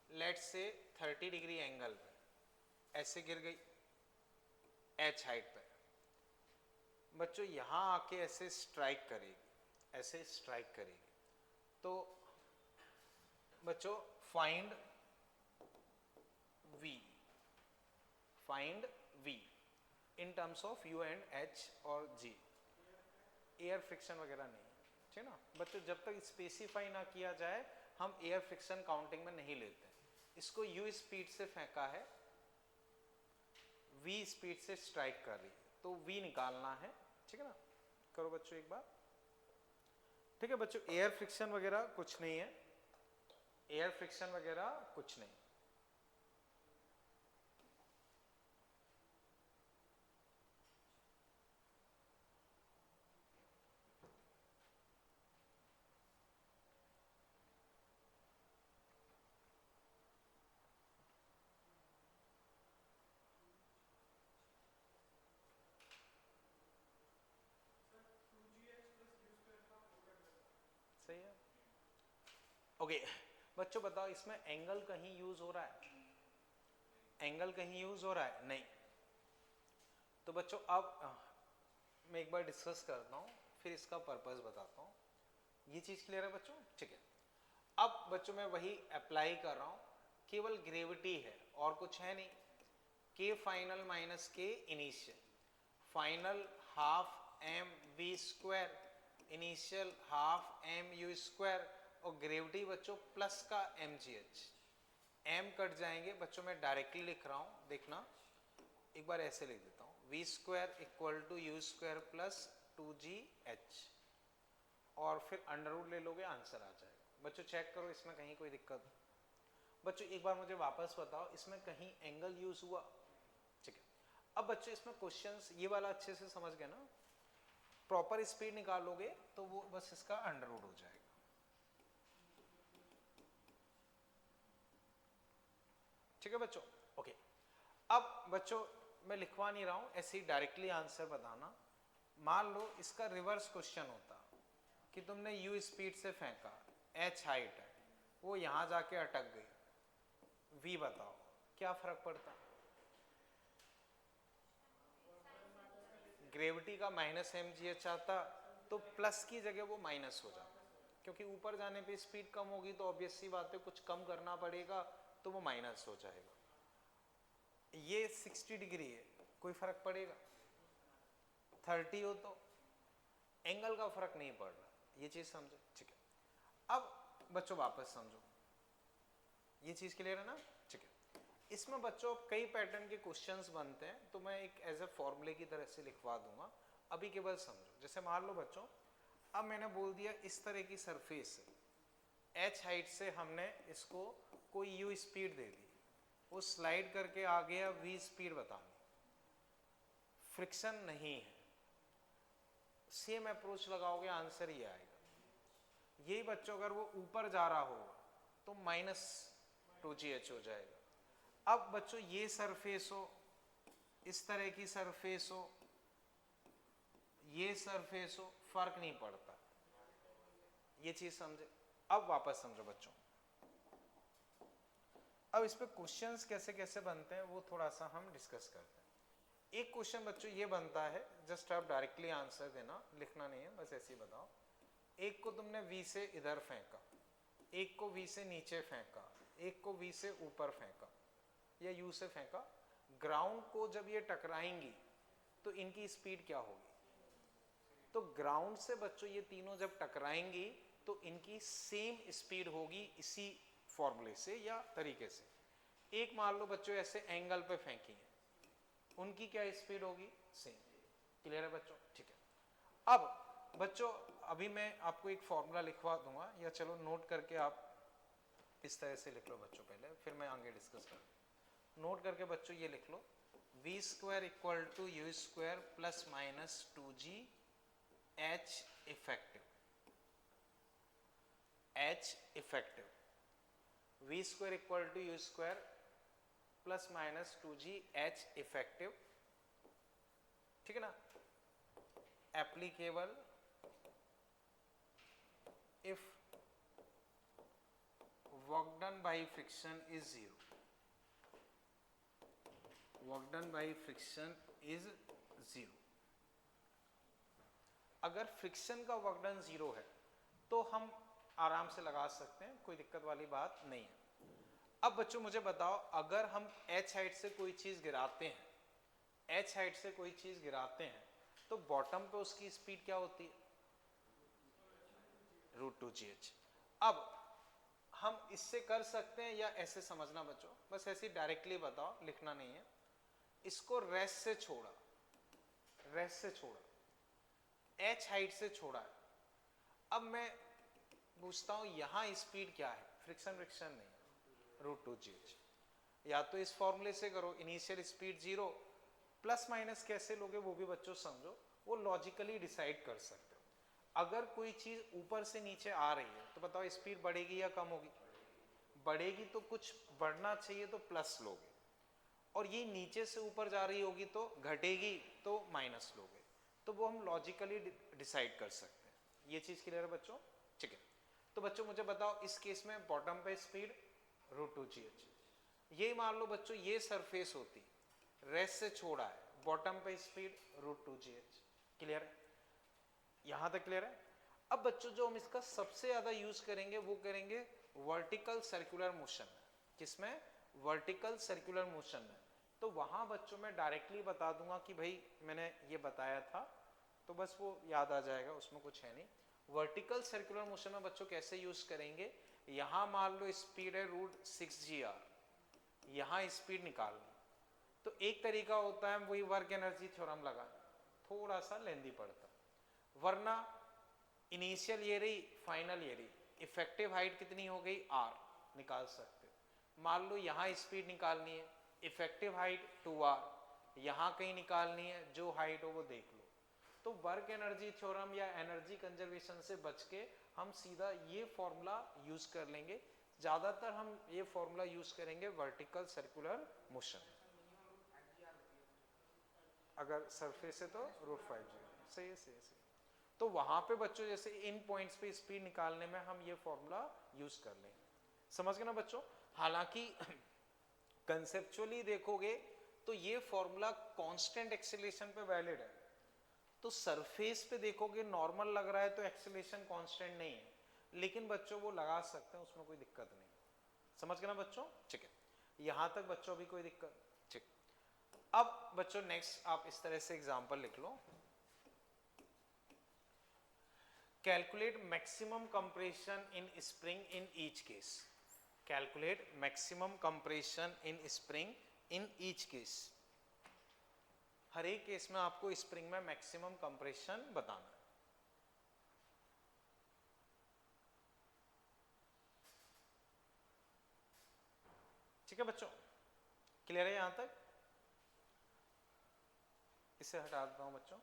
लेट से 30 डिग्री एंगल पे, ऐसे गिर गई h हाइट पे। बच्चों यहां आके ऐसे स्ट्राइक करेगी, ऐसे स्ट्राइक करेगी, तो बच्चों find v, find v in terms of u and h और g। एयर फ्रिक्शन वगैरह नहीं, ठीक है ना बच्चों। जब तक स्पेसिफाई ना किया जाए हम एयर फ्रिक्शन काउंटिंग में नहीं लेते। इसको u स्पीड से फेंका है, v स्पीड से स्ट्राइक कर रही है, तो v निकालना है, ठीक है ना। करो बच्चों एक बार, ठीक है बच्चों। एयर फ्रिक्शन वगैरह कुछ नहीं है, एयर फ्रिक्शन वगैरह कुछ नहीं। सही है, ओके बच्चों बताओ इसमें एंगल कहीं यूज हो रहा है? एंगल कहीं यूज हो रहा है? नहीं। तो बच्चों अब मैं एक बार डिस्कस करता हूँ, फिर इसका पर्पस बताता हूँ। ये चीज क्लियर है बच्चों? ठीक है। अब बच्चों मैं वही अप्लाई कर रहा हूँ, केवल ग्रेविटी है और कुछ है नहीं। K final minus k initial, final half m v square, initial half M you square, और ग्रेविटी बच्चों प्लस का m g h. M cut जाएंगे बच्चों, मैं डायरेक्टली लिख रहा हूँ, देखना एक बार ऐसे लिख देता हूँ, v square equal to u square plus 2gh, और फिर अंडर रूट ले लोगे, आंसर आ जाएगा। बच्चों चेक करो इसमें कहीं कोई दिक्कत? बच्चों एक बार मुझे वापस बताओ इसमें कहीं एंगल यूज हुआ? ठीक है। अब बच्चों इसमें क्वेश्चंस ये वाला अच्छे से समझ गए ना, प्रॉपर स्पीड निकालोगे तो वो बस इसका अंडर रूट हो जाएगा। ठीक है बच्चों, ओके। अब बच्चों मैं लिखवा नहीं रहा हूं, ऐसे ही डायरेक्टली आंसर बताना। मान लो इसका रिवर्स क्वेश्चन होता कि तुमने u स्पीड से फेंका, h हाइट है, वो यहां जाके अटक गई, v बताओ क्या फर्क पड़ता? ग्रेविटी का माइनस एम जी एच आता तो प्लस की जगह वो माइनस हो जाता, क्योंकि ऊपर जाने पे स्पीड कम होगी तो ऑब्वियस सी बात है कुछ कम करना पड़ेगा, तो वो माइनस हो जाएगा। ये 60 डिग्री है, कोई फर्क पड़ेगा? 30 हो तो एंगल का फर्क नहीं पड़ रहा, ये चीज समझो, ठीक है। अब बच्चों वापस समझो, ये चीज क्लियर है ना? ठीक है। इसमें बच्चों कई पैटर्न के क्वेश्चंस बनते हैं, तो मैं एक एज ए फॉर्मूले की तरह से लिखवा दूंगा, अभी केवल समझो। जैसे मान लो बच्चों, अब मैंने बोल दिया इस तरह की सरफेस है, h हाइट से हमने इसको कोई u स्पीड दे दी, वो स्लाइड करके आ गया v स्पीड बतानी, फ्रिक्शन नहीं है, सेम अप्रोच लगाओगे आंसर ही आएगा। यही बच्चों अगर वो ऊपर जा रहा होगा तो -2GH हो जाएगा। अब बच्चों ये सरफेस हो, इस तरह की सरफेस हो, ये सरफेस हो, फर्क नहीं पड़ता, ये चीज समझे। अब वापस समझो बच्चों, अब इस पे क्वेश्चंस कैसे कैसे बनते हैं वो थोड़ा सा हम डिस्कस करते हैं। एक क्वेश्चन बच्चों ये बनता है, जस्ट आप डायरेक्टली आंसर देना, लिखना नहीं है, बस ऐसे ही बताओ। एक को तुमने V से इधर फेंका, एक को V से नीचे फेंका, एक को V से ऊपर फेंका या U से फेंका। ग्राउंड को जब ये टकराएंगी तो इनकी स्पीड क्या होगी? तो ग्राउंड से बच्चों ये तीनों जब टकराएंगी तो इनकी सेम स्पीड होगी इसी फॉर्मूले से या तरीके से। एक मान लो बच्चों ऐसे एंगल पे फेंकी है, उनकी क्या स्पीड होगी? सेम। क्लियर है बच्चों? ठीक है। अब बच्चों अभी मैं आपको एक फॉर्मूला लिखवा दूंगा, या चलो नोट करके आप इस तरह से लिख लो बच्चों पहले, फिर मैं आगे डिस्कस करूँ। नोट करके बच्चों ये लिख लो, v² equal to u² plus minus 2g h effective. h effective v² equal to u² plus minus 2g h effective, ठीक है ना? Applicable if work done by friction is 0, work done by friction is 0। अगर friction का work done 0 है तो हम आराम से लगा सकते हैं, कोई दिक्कत वाली बात नहीं है। अब बच्चों मुझे बताओ, अगर हम h हाइट से कोई चीज गिराते हैं, h हाइट से कोई चीज गिराते हैं तो बॉटम पे उसकी स्पीड क्या होती है? √2gh। अब हम इससे कर सकते हैं या ऐसे समझना बच्चों, बस ऐसे डायरेक्टली बताओ, लिखना नहीं है। इसको रेस्ट से छोड़ा, रेस्ट से छोड़ा, h हाइट से छोड़ा है। अब मैं पूछता हूं यहां स्पीड क्या है? फ्रिक्शन फ्रिक्शन नहीं, √2gh। या तो इस फॉर्मूले से करो, इनिशियल स्पीड 0, प्लस माइनस कैसे लोगे वो भी बच्चों समझो, वो लॉजिकली डिसाइड कर सकते हो। अगर कोई चीज ऊपर से नीचे आ रही है तो बताओ स्पीड बढ़ेगी या कम होगी? बढ़ेगी, तो कुछ बढ़ना चाहिए तो प्लस लोगे, और ये नीचे से ऊपर जा रही होगी तो घटेगी तो माइनस लोगे। तो वो हम लॉजिकली डिसाइड कर सकते हैं। ये चीज क्लियर है बच्चों? ठीक है। तो बच्चों मुझे बताओ, इस केस में बॉटम पे स्पीड √2gh। ये मान लो बच्चों ये सरफेस होती, रेस्ट से छोड़ा है, बॉटम पे स्पीड √2gh। क्लियर है? यहां तक क्लियर है? अब बच्चों जो हम इसका सबसे ज्यादा यूज करेंगे वो करेंगे वर्टिकल सर्कुलर मोशन में। किसमें? वर्टिकल सर्कुलर मोशन में। तो वहां बच्चों में डायरेक्टली बता दूंगा कि भाई मैंने ये बताया था, तो बस वो याद आ जाएगा, उसमें कुछ है नहीं। वर्टिकल सर्कुलर मोशन में बच्चों कैसे यूज करेंगे? यहां मान लो स्पीड है √6gr, यहां स्पीड निकालनी। तो एक तरीका होता है वही वर्क एनर्जी थ्योरम लगा, थोड़ा सा लेंदी पड़ता, वरना इनिशियल ये रही, फाइनल ये रही, इफेक्टिव हाइट कितनी हो गई? r, निकाल सकते हो। मान लो यहाँ स्पीड निकालनी है, इफेक्टिव हाइट 2r, यहाँ कहीं निकालनी है, जो हाइट हो वो देख लो। तो वर्क एनर्जी थ्योरम या एनर्जी कंजर्वेशन से बच के हम सीधा ये फॉर्मूला यूज कर लेंगे। ज्यादातर हम ये फॉर्मूला यूज करेंगे वर्टिकल सर्कुलर मोशन। अगर सरफेस है तो √5g, सही है, सही है। तो वहां पे बच्चों जैसे इन पॉइंट्स पे स्पीड निकालने में हम ये फॉर्मूला यूज कर लेंगे। समझ गए ना बच्चों? हालांकि कंसेप्चुअली देखोगे तो ये फॉर्मूला कांस्टेंट एक्सीलरेशन पे वैलिड है। तो सरफेस पे देखोगे नॉर्मल लग रहा है तो एक्सीलरेशन कांस्टेंट नहीं है, लेकिन बच्चों वो लगा सकते हैं, उसमें कोई दिक्कत नहीं। समझ गए ना बच्चों? ठीक है। यहां तक बच्चों अभी कोई दिक्कत? ठीक। अब बच्चों नेक्स्ट आप इस तरह से एग्जांपल लिख लो, calculate maximum compression in spring in each case, calculate maximum compression in spring in each case। हर एक केस में आपको स्प्रिंग में मैक्सिमम कंप्रेशन बताना है। ठीक है बच्चों? क्लियर है यहां तक? इसे हटा देता हूं बच्चों।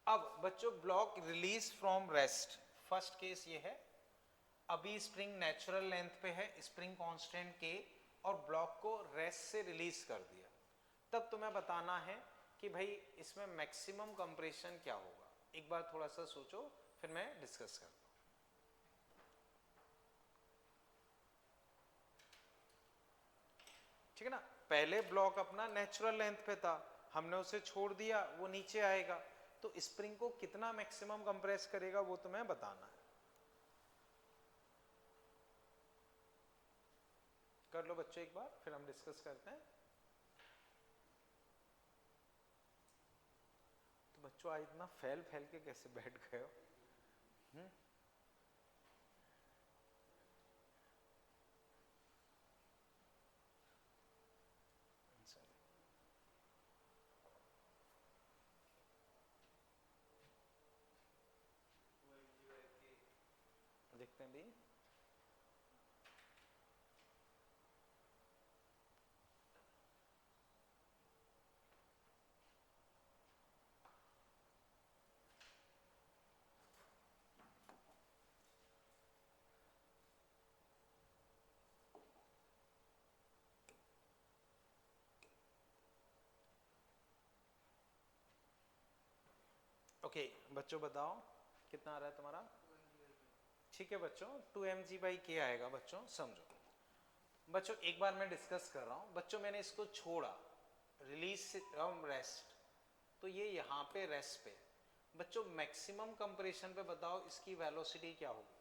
अब बच्चों block release from rest, first case ये है, अभी स्प्रिंग नेचुरल लेंथ पे है, स्प्रिंग कांस्टेंट के, और ब्लॉक को रेस्ट से रिलीज कर दिया, तब तुम्हें बताना है कि भाई इसमें मैक्सिमम कंप्रेशन क्या होगा। एक बार थोड़ा सा सोचो, फिर मैं डिस्कस करता हूं। ठीक है ना, पहले ब्लॉक अपना नेचुरल लेंथ पे था, हमने उसे छोड़ दिया, वो नीचे आएगा, तो स्प्रिंग को कितना मैक्सिमम कंप्रेस करेगा वो तुम्हें बताना है। कर लो बच्चों एक बार, फिर हम डिस्कस करते हैं। तो बच्चों आज इतना फैल फैल के कैसे बैठ गए हो? देखते हैं भी। ओके बच्चों बताओ कितना आ रहा है तुम्हारा? ठीक है बच्चों, 2mg/k आएगा बच्चों, समझो। बच्चों एक बार मैं डिस्कस कर रहा हूं, बच्चों मैंने इसको छोड़ा, रिलीज से रेस्ट, तो ये यहाँ पे रेस्ट पे। बच्चों मैक्सिमम कंप्रेशन पे बताओ इसकी वेलोसिटी क्या होगी,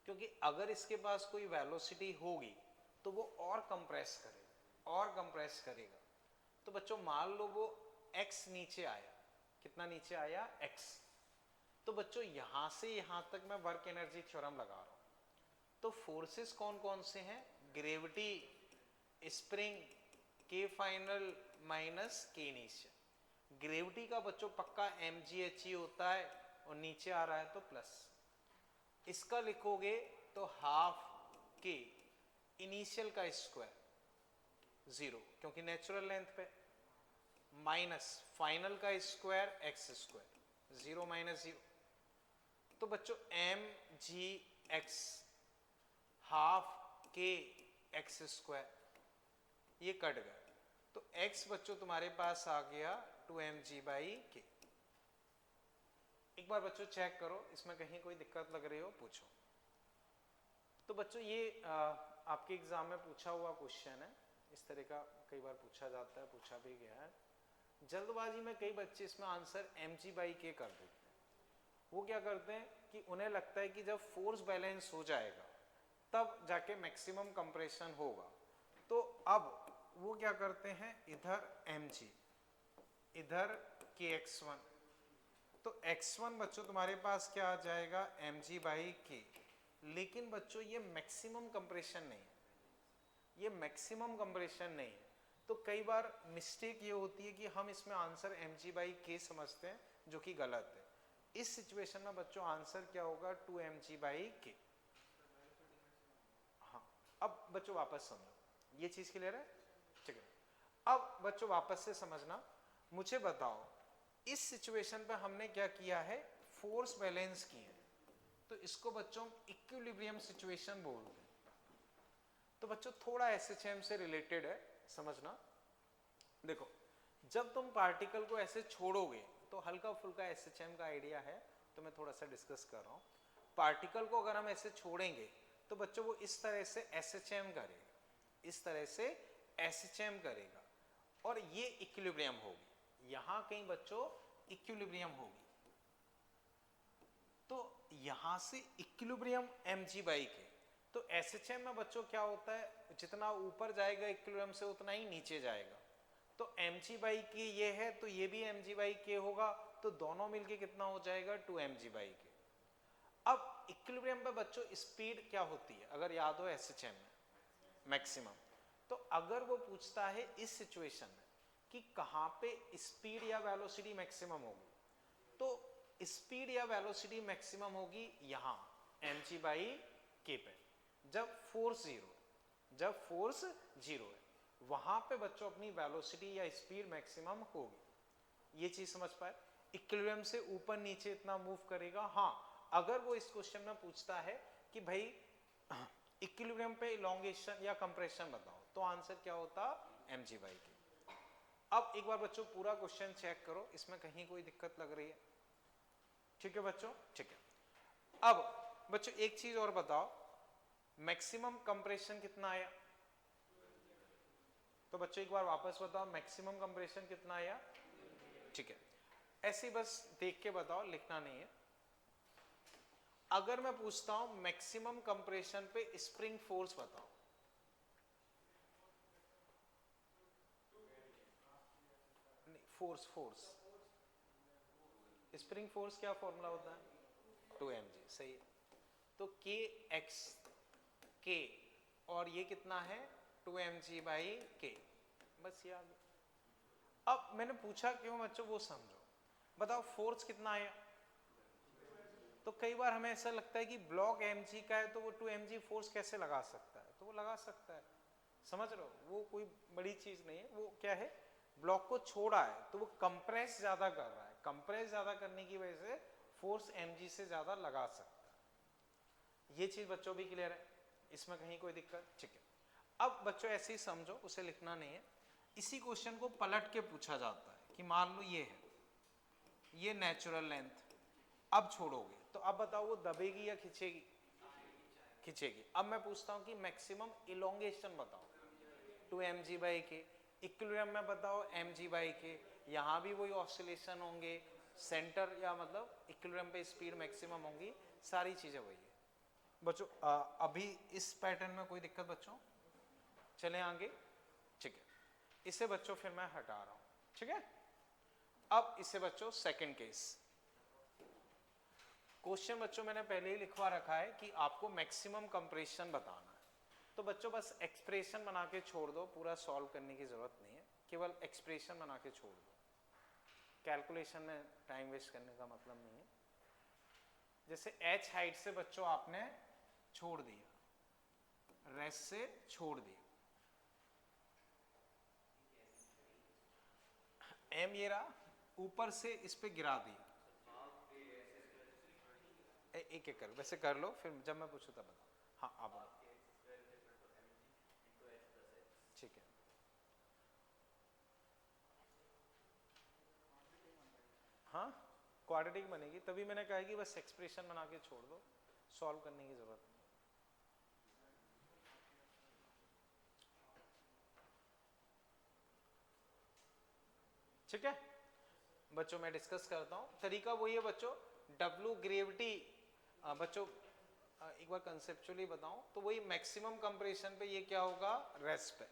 क्योंकि अगर इसके पास कोई वेलोसिटी होगी तो वो और कंप्रेस करेगा, और कंप्रेस करेगा। तो बच्चों मान लो वो x नीचे आया, कितना नीचे आया? x। तो बच्चों यहां से यहां तक मैं वर्क एनर्जी थ्योरम लगा रहा हूं। तो फोर्सेस कौन कौन से हैं? ग्रेविटी, स्प्रिंग, के final minus k initial. Gravity का बच्चों पक्का mgh होता है, और नीचे आ रहा है तो प्लस। इसका लिखोगे तो हाफ के इनिशियल का स्क्वायर, 0 क्योंकि नेचुरल लेंथ पे, माइनस फाइनल का स्क्वायर एक्स स्क्वायर, 0 माइनस 0। तो बच्चों mgx half K X square ये कट गया, तो x बच्चों तुम्हारे पास आ गया 2mg/k। एक बार बच्चों चेक करो, इसमें कहीं कोई दिक्कत लग रही हो पूछो। तो बच्चों ये आपके एग्जाम में पूछा हुआ क्वेश्चन है, इस तरह का कई बार पूछा जाता है, पूछा भी गया है। जल्दबाजी में कई बच्चे इसमें आंसर mg/k कर देते हैं। वो क्या करते हैं कि उन्हें लगता है कि जब फोर्स बैलेंस हो जाएगा तब जाके मैक्सिमम कंप्रेशन होगा, तो अब वो क्या करते हैं, इधर mg, इधर kx1, तो x1 बच्चों तुम्हारे पास क्या आ जाएगा? mg/k। लेकिन बच्चों ये मैक्सिमम कंप्रेशन नहीं है, ये मैक्सिमम कंप्रेशन नहीं है। तो कई बार मिस्टेक ये होती है कि हम इसमें आंसर mg/k समझते हैं, जो कि गलत है। इस सिचुएशन में बच्चों आंसर क्या होगा? 2mg/k। हाँ, अब बच्चों वापस समझो, ये चीज क्लियर है? ठीक है। अब बच्चों वापस से समझना, मुझे बताओ इस सिचुएशन पे हमने क्या किया है? फोर्स बैलेंस किए हैं, तो इसको बच्चों इक्विलिब्रियम सिचुएशन बोलते हैं। तो बच्चों थोड़ा SHM से रिलेटेड है, समझना। देखो जब तुम पार्टिकल को ऐसे छोड़ोगे तो हल्का फुल्का SHM का आइडिया है, तो मैं थोड़ा सा डिस्कस कर रहा हूँ। पार्टिकल को अगर हम ऐसे छोड़ेंगे तो बच्चों वो इस तरह से SHM करेगा, इस तरह से SHM करेगा, और ये इक्विलिब्रियम होगी, यहां कहीं बच्चों इक्विलिब्रियम होगी। तो यहां से इक्विलिब्रियम mg/k। तो SHM में बच्चों क्या होता है, जितना ऊपर जाएगा इक्विलिब्रियम से उतना ही नीचे जाएगा। तो mg/k ये है, तो ये भी mg/k होगा, तो दोनों मिलके कितना हो जाएगा? 2mg/k। अब इक्विलिब्रियम पे बच्चों स्पीड क्या होती है, अगर याद हो SHM में? मैक्सिमम। तो अगर वो पूछता है इस सिचुएशन में कि कहां पे स्पीड या वेलोसिटी मैक्सिमम होगी, तो स्पीड या वेलोसिटी मैक्सिमम होगी यहां mg/k पे, जब फोर्स 0 है, जब फोर्स 0 है, वहां पे बच्चों अपनी वेलोसिटी या स्पीड मैक्सिमम होगी। ये चीज समझ पाए? इक्विलिब्रियम से ऊपर नीचे इतना मूव करेगा। हाँ, अगर वो इस क्वेश्चन में पूछता है कि भाई इक्विलिब्रियम पे इलोंगेशन या कंप्रेशन बताओ, तो आंसर क्या होता mg/k। अब एक बार बच्चों पूरा क्वेश्चन चेक करो, इसमें कहीं कोई दिक्कत लग रही है? ठीक है बच्चों, ठीक है। अब बच्चों एक चीज और बताओ, मैक्सिमम कंप्रेशन कितना आया? तो बच्चों एक बार वापस बताओ, मैक्सिमम कंप्रेशन कितना आया? ठीक है, ऐसे बस देख के बताओ, लिखना नहीं है। अगर मैं पूछता हूं मैक्सिमम कंप्रेशन पे स्प्रिंग फोर्स बताओ, फोर्स स्प्रिंग फोर्स क्या फॉर्मूला होता है? 2mg, सही है। तो के एक्स के, और ये कितना है? 2mg/k, बस ये आ गया। अब मैंने पूछा क्यों बच्चों, वो समझो। बताओ फोर्स कितना आया? तो कई बार हमें ऐसा लगता है कि ब्लॉक mg का है तो वो 2mg फोर्स कैसे लगा सकता है? तो वो लगा सकता है, समझ रहे हो, वो कोई बड़ी चीज नहीं है। वो क्या है, ब्लॉक को छोड़ा है तो वो कंप्रेस ज्यादा कर रहा है, कंप्रेस ज्यादा करने की वजह से फोर्स mg से ज्यादा लगा सकता है। ये चीज बच्चों भी क्लियर है, इसमें कहीं कोई दिक्कत? ठीक है। अब बच्चों ऐसे ही समझो, उसे लिखना नहीं है। इसी क्वेश्चन को पलट के पूछा जाता है कि मान लो ये है, ये नेचुरल लेंथ, अब छोड़ोगे तो अब बताओ वो दबेगी या खिंचेगी? खिंचेगी। अब मैं पूछता हूं कि मैक्सिमम इलोंगेशन बताओ, 2mg/k। इक्विलिब्रियम में बताओ mg/k। यहां भी वही ऑसिलेशन होंगे, सेंटर या मतलब इक्विलिब्रियम पे स्पीड मैक्सिमम होंगी, सारी चीजें वही है बच्चों। अभी इस पैटर्न में कोई दिक्कत बच्चों? चले आगे, ठीक है। इसे बच्चों फिर मैं हटा रहा हूं, ठीक है। अब इसे बच्चों सेकंड केस। क्वेश्चन बच्चों मैंने पहले ही लिखवा रखा है कि आपको मैक्सिमम कंप्रेशन बताना है, तो बच्चों बस एक्सप्रेशन बना के छोड़ दो, पूरा सॉल्व करने की जरूरत नहीं है, केवल एक्सप्रेशन बना के छोड़ दो। कैलकुलेशन में टाइम वेस्ट करने का मतलब नहीं है। जैसे h हाइट से बच्चों आपने छोड़ दिया, रेस्ट से छोड़ दिया, m ये रहा, ऊपर से इस पे गिरा दिया। एक एक कर वैसे कर लो, फिर जब मैं पूछूं तब बताओ। हाँ आप ठीक है। हाँ क्वाड्रेटिक बनेगी, तभी मैंने कहा कि बस एक्सप्रेशन बना के छोड़ दो, सॉल्व करने की जरूरत नहीं। ठीक है बच्चों, मैं डिस्कस करता हूं। तरीका वही है बच्चों, W ग्रेविटी। बच्चों एक बार कंसेप्चुअली बताऊं तो वही मैक्सिमम कंप्रेशन पे ये क्या होगा, रेस्ट पे।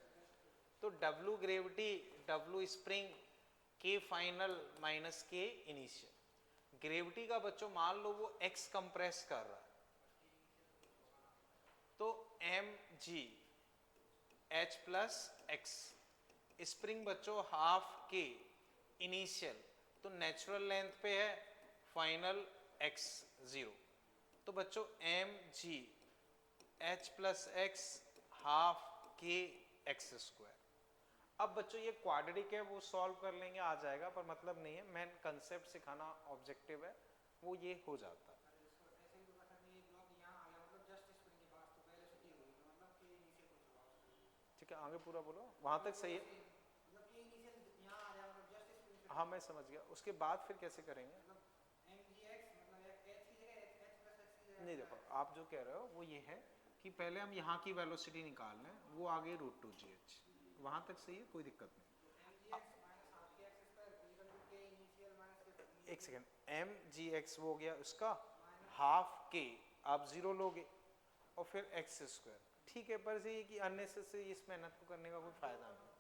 तो W gravity, W spring, K final minus K initial. Gravity का बच्चों मान लो वो X कंप्रेस कर रहा है, तो mg h plus x। Spring बच्चों हाफ K इनिशियल, तो नेचुरल लेंथ पे है, फाइनल x 0। तो बच्चों mg h plus x half K x square. अब बच्चों ये क्वाड्रेटिक है, वो सॉल्व कर लेंगे, आ जाएगा, पर मतलब नहीं है, मेन कंसेप्ट सिखाना ऑब्जेक्टिव है, वो ये हो जाता है। ठीक है आगे पूरा बोलो, वहां तक सही है। हाँ मैं समझ गया, उसके बाद फिर कैसे करेंगे? नहीं देखो, आप जो कह रहे हो वो ये है कि पहले हम यहाँ की वेलोसिटी निकाल लें, वो आगे √2gh, वहां तक सही है, कोई दिक्कत नहीं। एक सेकेंड, mgx वो हो गया उसका हाफ k, आप 0 लोगे और फिर x स्क्वायर। ठीक है, पर ये कि अननेसेसरी इस मेहनत को करने का कोई फायदा नहीं,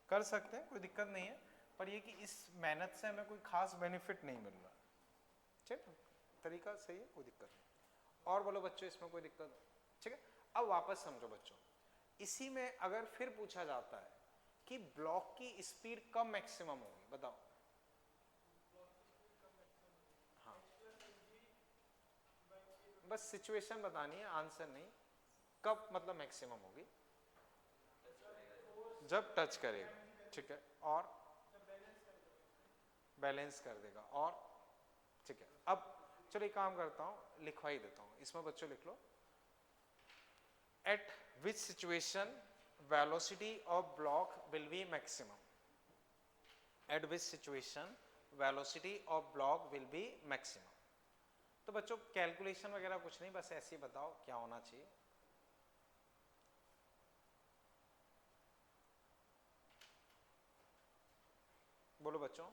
कर सकते हैं कोई दिक्कत नहीं है, पर ये कि इस मेहनत से हमें कोई खास बेनिफिट नहीं मिल रहा। ठीक है, तरीका सही है, कोई दिक्कत नहीं। और बोलो बच्चों इसमें कोई दिक्कत? ठीक है, अब वापस समझो बच्चों, इसी में अगर फिर पूछा जाता है कि ब्लॉक की स्पीड कब मैक्सिमम होगी, बताओ। हाँ बस सिचुएशन बतानी है, आंसर नहीं। कब मतलब मैक्सिमम होगी? जब टच करेगा, ठीक है, और बैलेंस कर देगा, और ठीक है। अब चलो एक काम करता हूँ, लिखवा ही देता हूँ, इसमें बच्चों लिख लो At which situation velocity of block will be maximum? At which situation velocity of block will be maximum? तो बच्चों कैलकुलेशन वगैरह कुछ नहीं, बस ऐसे ही बताओ क्या होना चाहिए. बोलो बच्चों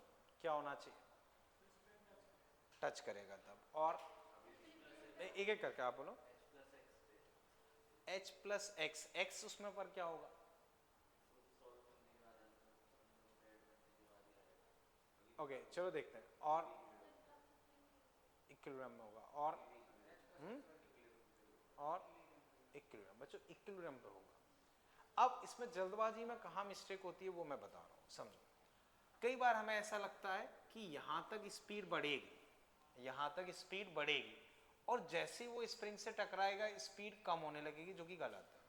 क्या होना चाहिए? टच करेगा तब. और एक एक करके आप बोलो. h प्लस एक्स, एक्स उसमें पर क्या होगा? ओके चलो देखते हैं. और इक्विलिब्रियम में होगा. और इक्विलिब्रियम. बच्चों इक्विलिब्रियम पे होगा. अब इसमें जल्दबाजी में कहाँ मिस्टेक होती है वो मैं बता रहा हूँ, समझो. कई बार हमें ऐसा लगता है कि यहाँ तक स्पीड बढ़ेगी, यहाँ तक स्पीड बढ़ेगी, और जैसे ही वो स्प्रिंग से टकराएगा स्पीड कम होने लगेगी, जो कि गलत है.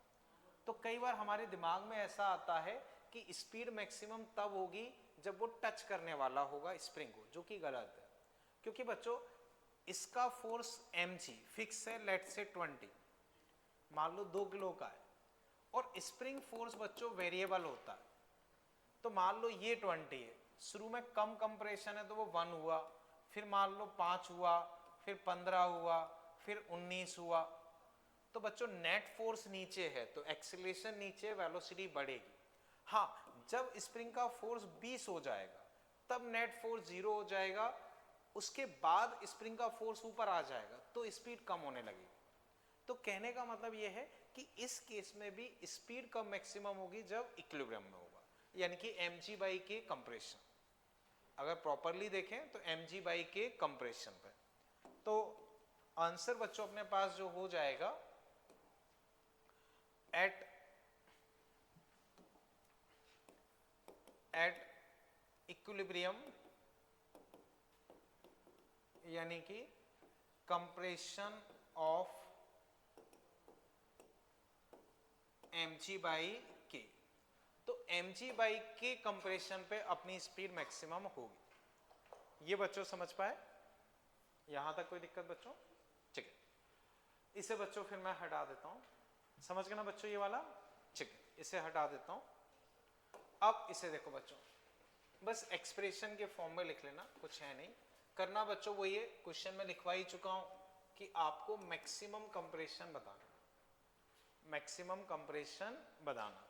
तो कई बार हमारे दिमाग में ऐसा आता है कि स्पीड मैक्सिमम तब होगी जब वो टच करने वाला होगा स्प्रिंग को, जो कि गलत है. क्योंकि बच्चों इसका फोर्स mg फिक्स है, लेट से 20, मान लो 2 किलो का है, और स्प्रिंग फोर्स बच्चों वेरिएबल होता है. तो मान लो ये 20 है, शुरू में कम कंप्रेशन है तो वो 1 हुआ, फिर मान लो 5 हुआ, फिर 15 हुआ, फिर 19 हुआ. तो बच्चों नेट फोर्स नीचे है तो एक्सीलरेशन नीचे, वेलोसिटी बढ़ेगी. हाँ, जब स्प्रिंग का फोर्स 20 हो जाएगा तब नेट फोर्स 0 हो जाएगा, उसके बाद स्प्रिंग का फोर्स ऊपर आ जाएगा तो स्पीड कम होने लगेगी. तो कहने का मतलब यह है कि इस केस में भी स्पीड कम मैक्सिमम होगी जब इक्विलिब्रियम में होगा, यानी कि mg बाई के कंप्रेशन. अगर प्रॉपरली देखें तो mg बाई के कंप्रेशन पे. तो आंसर बच्चों अपने पास जो हो जाएगा एट इक्विलिब्रियम, यानी कि कंप्रेशन ऑफ mg बाई के. तो mg बाई के कंप्रेशन पे अपनी स्पीड मैक्सिमम होगी. ये बच्चों समझ पाए? यहां तक कोई दिक्कत बच्चों? ठीक है. इसे बच्चों फिर मैं हटा देता हूं. समझ गए ना बच्चों ये वाला? ठीक है, इसे हटा देता हूं. अब इसे देखो बच्चों, बस एक्सप्रेशन के फॉर्म में लिख लेना, कुछ है नहीं करना बच्चों. वो ये क्वेश्चन में लिखवा ही चुका हूं कि आपको मैक्सिमम कंप्रेशन बताना, मैक्सिमम कंप्रेशन बताना.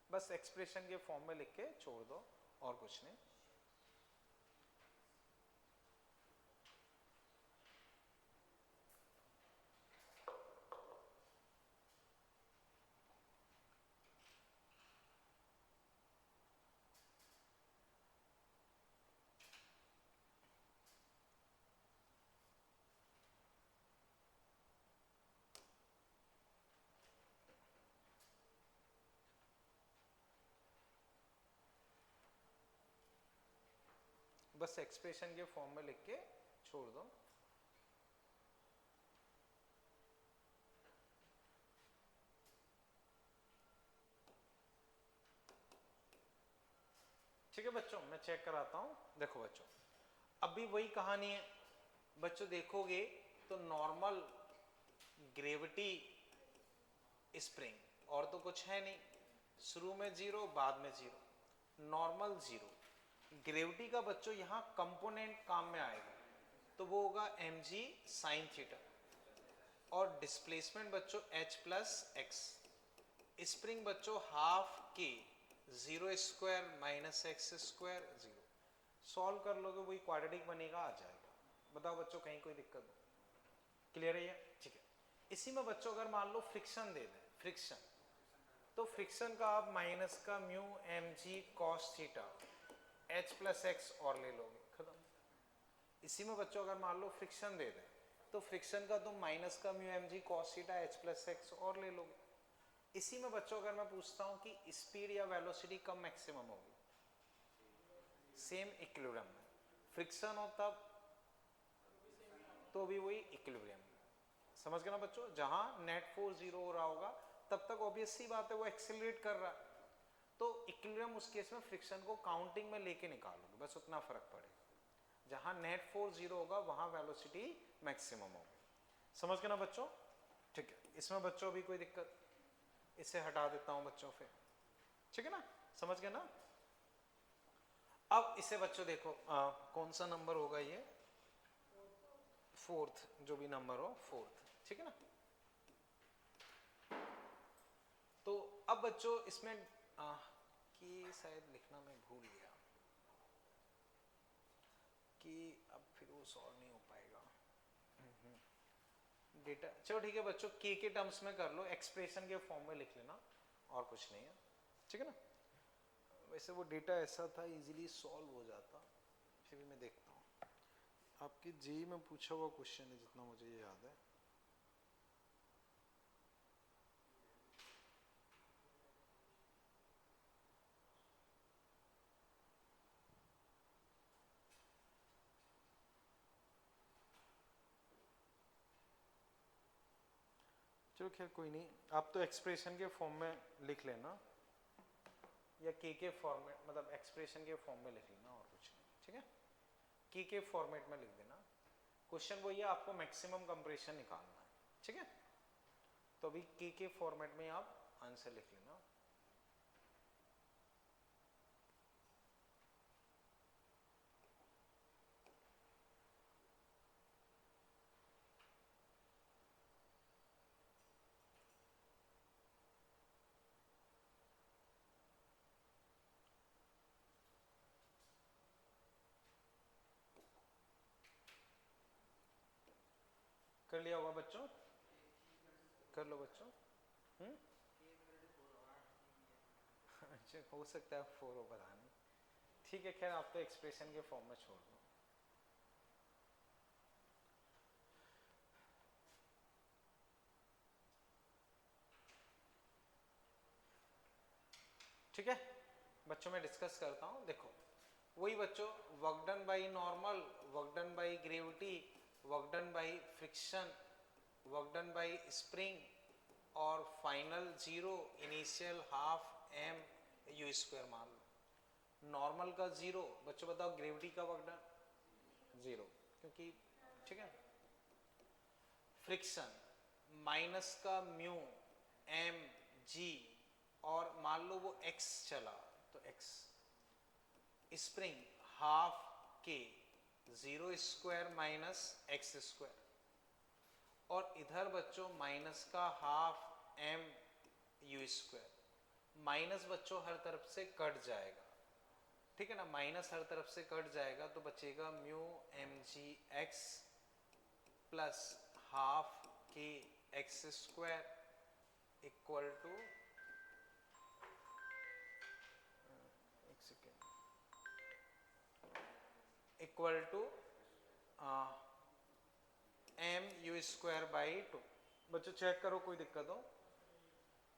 बस एक्सप्रेशन के फॉर्म में लिख के छोड़ दो, और कुछ नहीं. बस एक्सप्रेशन के फॉर्म में लिख के छोड़ दो. ठीक है बच्चों, मैं चेक कराता हूं. देखो बच्चों, अभी वही कहानी है बच्चों. देखोगे तो नॉर्मल ग्रेविटी स्प्रिंग, और तो कुछ है नहीं. शुरू में 0, बाद में 0, नॉर्मल 0. ग्रेविटी का बच्चों यहाँ कंपोनेंट काम में आएगा, तो वो होगा mg साइन थीटा, और डिस्प्लेसमेंट बच्चों h प्लस एक्स. स्प्रिंग बच्चों हाफ के 0 square minus x square 0. Solve कर लोगे वही क्वाड्रेटिक बनेगा, आ जाएगा. बताओ बच्चों कहीं कोई दिक्कत हो? क्लियर है ये? ठीक है. इसी में बच्चों अगर मान लो फ्रिक्शन दे दें, फ्रिक्शन, तो फ्रिक्शन का आप माइनस का mu mg cos theta h plus x और ले लोगे, खत्म. इसी में बच्चों अगर मान लो फ्रिक्शन दे दें तो फ्रिक्शन का तुम माइनस का mu mg cos theta h plus x और ले लोगे. इसी में बच्चों अगर मैं पूछता हूं कि स्पीड या वेलोसिटी कम मैक्सिमम होगी, सेम इक्विलिब्रियम में फ्रिक्शन हो तब, तो भी वही इक्विलिब्रियम. समझ गए ना बच्चों? जहां नेट फोर्स 0 हो रहा होगा तब तक ऑब्वियस सी बात है वो एक्सेलरेट कर रहा है, तो इक्विलिब्रियम उस केस में फ्रिक्शन को काउंटिंग में लेके निकालोगे, बस उतना फर्क पड़ेगा. जहां नेट फोर्स 0 होगा वहां वेलोसिटी मैक्सिमम होगी। समझ गए ना बच्चों? ठीक है, इसमें बच्चों अभी कोई दिक्कत? इसे हटा देता हूं बच्चों फिर, ठीक है ना, समझ गए ना? अब इसे बच्चों देखो कौन सा नंबर होगा ये, फोर्थ, जो भी नंबर हो फोर्थ, ठीक है ना। तो अब बच्चों इसमें कि शायद लिखना मैं भूल गया कि अब फिर वो सॉल्व नहीं हो पाएगा डेटा। चलो ठीक है बच्चों, के टर्म्स में कर लो, एक्सप्रेशन के फॉर्म में लिख लेना, और कुछ नहीं है, ठीक है ना। वैसे वो डेटा ऐसा था इजीली सॉल्व हो जाता, फिर भी मैं देखता हूँ। आपकी जेईई में पूछा हुआ क्वेश्चन है जितना मुझे ये याद है। चलो खैर कोई नहीं, आप तो एक्सप्रेशन के फॉर्म में लिख लेना, या के फॉर्मेट, मतलब एक्सप्रेशन के फॉर्म में लिख लेना, और कुछ नहीं, ठीक है। के फॉर्मेट में लिख देना। क्वेश्चन वही है, आपको मैक्सिमम कंप्रेशन निकालना है, ठीक है। तो अभी के फॉर्मेट में आप आंसर लिख लेना। कर लिया होगा बच्चों? कर लो बच्चों। अच्छा, हो सकता है 4 हो, पता नहीं, ठीक है। खैर आप तो एक्सप्रेशन के फॉर्म में छोड़ दो। ठीक है बच्चों, मैं डिस्कस करता हूँ। देखो वही बच्चों, work done by normal, work done by gravity, work done by friction, work done by spring, और final 0, initial half M you square मान लो। नॉर्मल का 0, बच्चों बताओ ग्रेविटी का वर्क डन 0, क्योंकि ठीक है। फ्रिक्शन माइनस का म्यू एम जी, और मान लो वो x चला तो x। स्प्रिंग हाफ के 0 स्क्वायर माइनस एक्स स्क्वायर, और इधर बच्चों माइनस का half M you square. Minus बच्चों हर तरफ से कट जाएगा, ठीक है ना, माइनस हर तरफ से कट जाएगा तो बचेगा mu M G X plus half K X square equal to, equal to M you square by 2। बच्चों चेक करो कोई दिक्कत हो,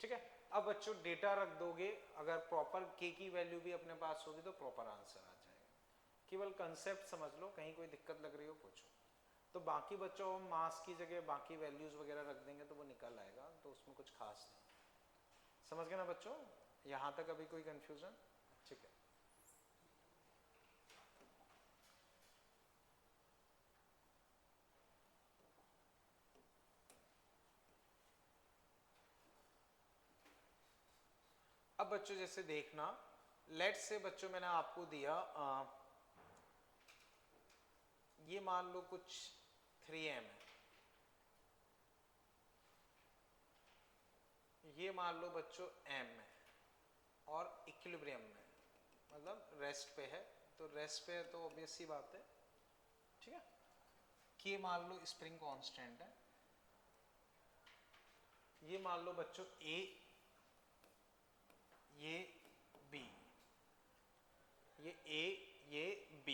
ठीक है। अब बच्चों डेटा रख दोगे, अगर प्रॉपर के की वैल्यू भी अपने पास होगी तो प्रॉपर आंसर आ जाएगा। केवल कंसेप्ट समझ लो, कहीं कोई दिक्कत लग रही हो पूछो। तो बाकी बच्चों मास की जगह बाकी वैल्यूज वगैरह रख देंगे तो वो निकल आएगा, तो उसमें कुछ खास नहीं। समझ गए ना बच्चों? यहाँ तक अभी कोई कंफ्यूजन? ठीक है। अब बच्चों जैसे देखना, लेट से बच्चों मैंने आपको दिया ये मान लो कुछ 3m है, ये मान लो बच्चों m है, और इक्विलिब्रियम में मतलब रेस्ट पे है, तो रेस्ट पे है तो ऑब्वियस सी बात है, ठीक है। कि मान लो स्प्रिंग कांस्टेंट है, ये मान लो बच्चों a, ये b, ये a, ये b।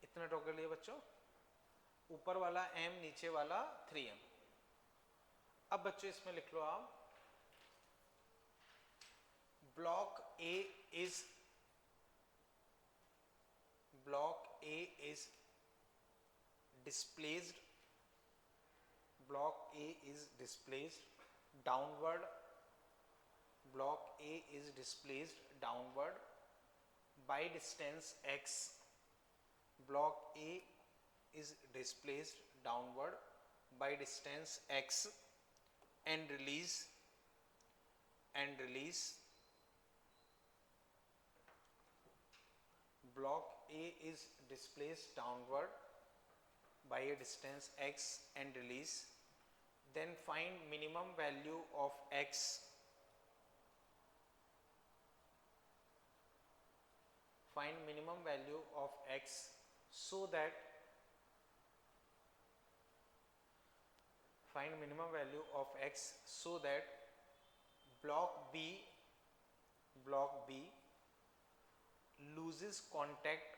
इतना टोकल लिए बच्चों, ऊपर वाला m, नीचे वाला 3m। अब बच्चों इसमें लिख लो आप, block A is block A is displaced, block A is displaced downward, block A is displaced downward by distance x, block A is displaced downward by distance x and release block A is displaced downward by a distance x and release, then find minimum value of x, find minimum value of x so that find minimum value of x so that block B loses contact,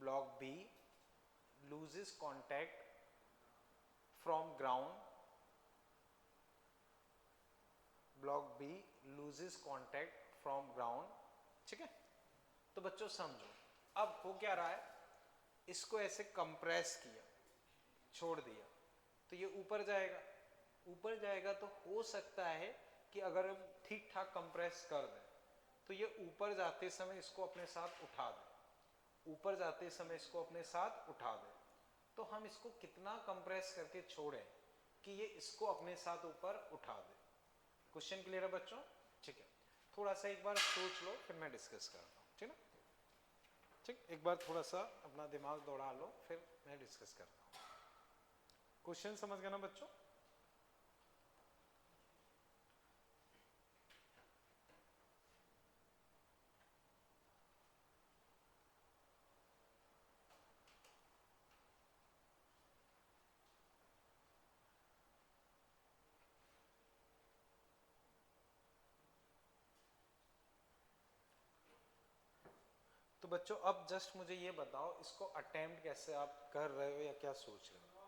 block B loses contact from ground, block B loses contact from ground। ठीक है, तो बच्चों समझो अब हो क्या रहा है, इसको ऐसे कंप्रेस किया, छोड़ दिया, तो ये ऊपर जाएगा, ऊपर जाएगा तो हो सकता है कि अगर हम ठीक ठाक कंप्रेस कर दें तो ये ऊपर जाते समय इसको अपने साथ उठा दे, ऊपर जाते समय इसको अपने साथ उठा दे। तो हम इसको कितना कंप्रेस करके छोड़ें कि ये इसको अपने साथ ऊपर उठा दे। क्वेश्चन क्लियर है बच्चों? ठीक है, थोड़ा सा एक बार सोच लो फिर मैं डिस्कस करता हूँ, ठीक ना? ठीक, एक बार थोड़ा सा अपना दिमाग दौड़ा लो फिर मैं डिस्कस करता हूँ। क्वेश्चन समझ गए ना बच्चों? तो बच्चों अब जस्ट मुझे ये बताओ इसको अटेम्प्ट कैसे आप कर रहे हो या क्या सोच रहे हो?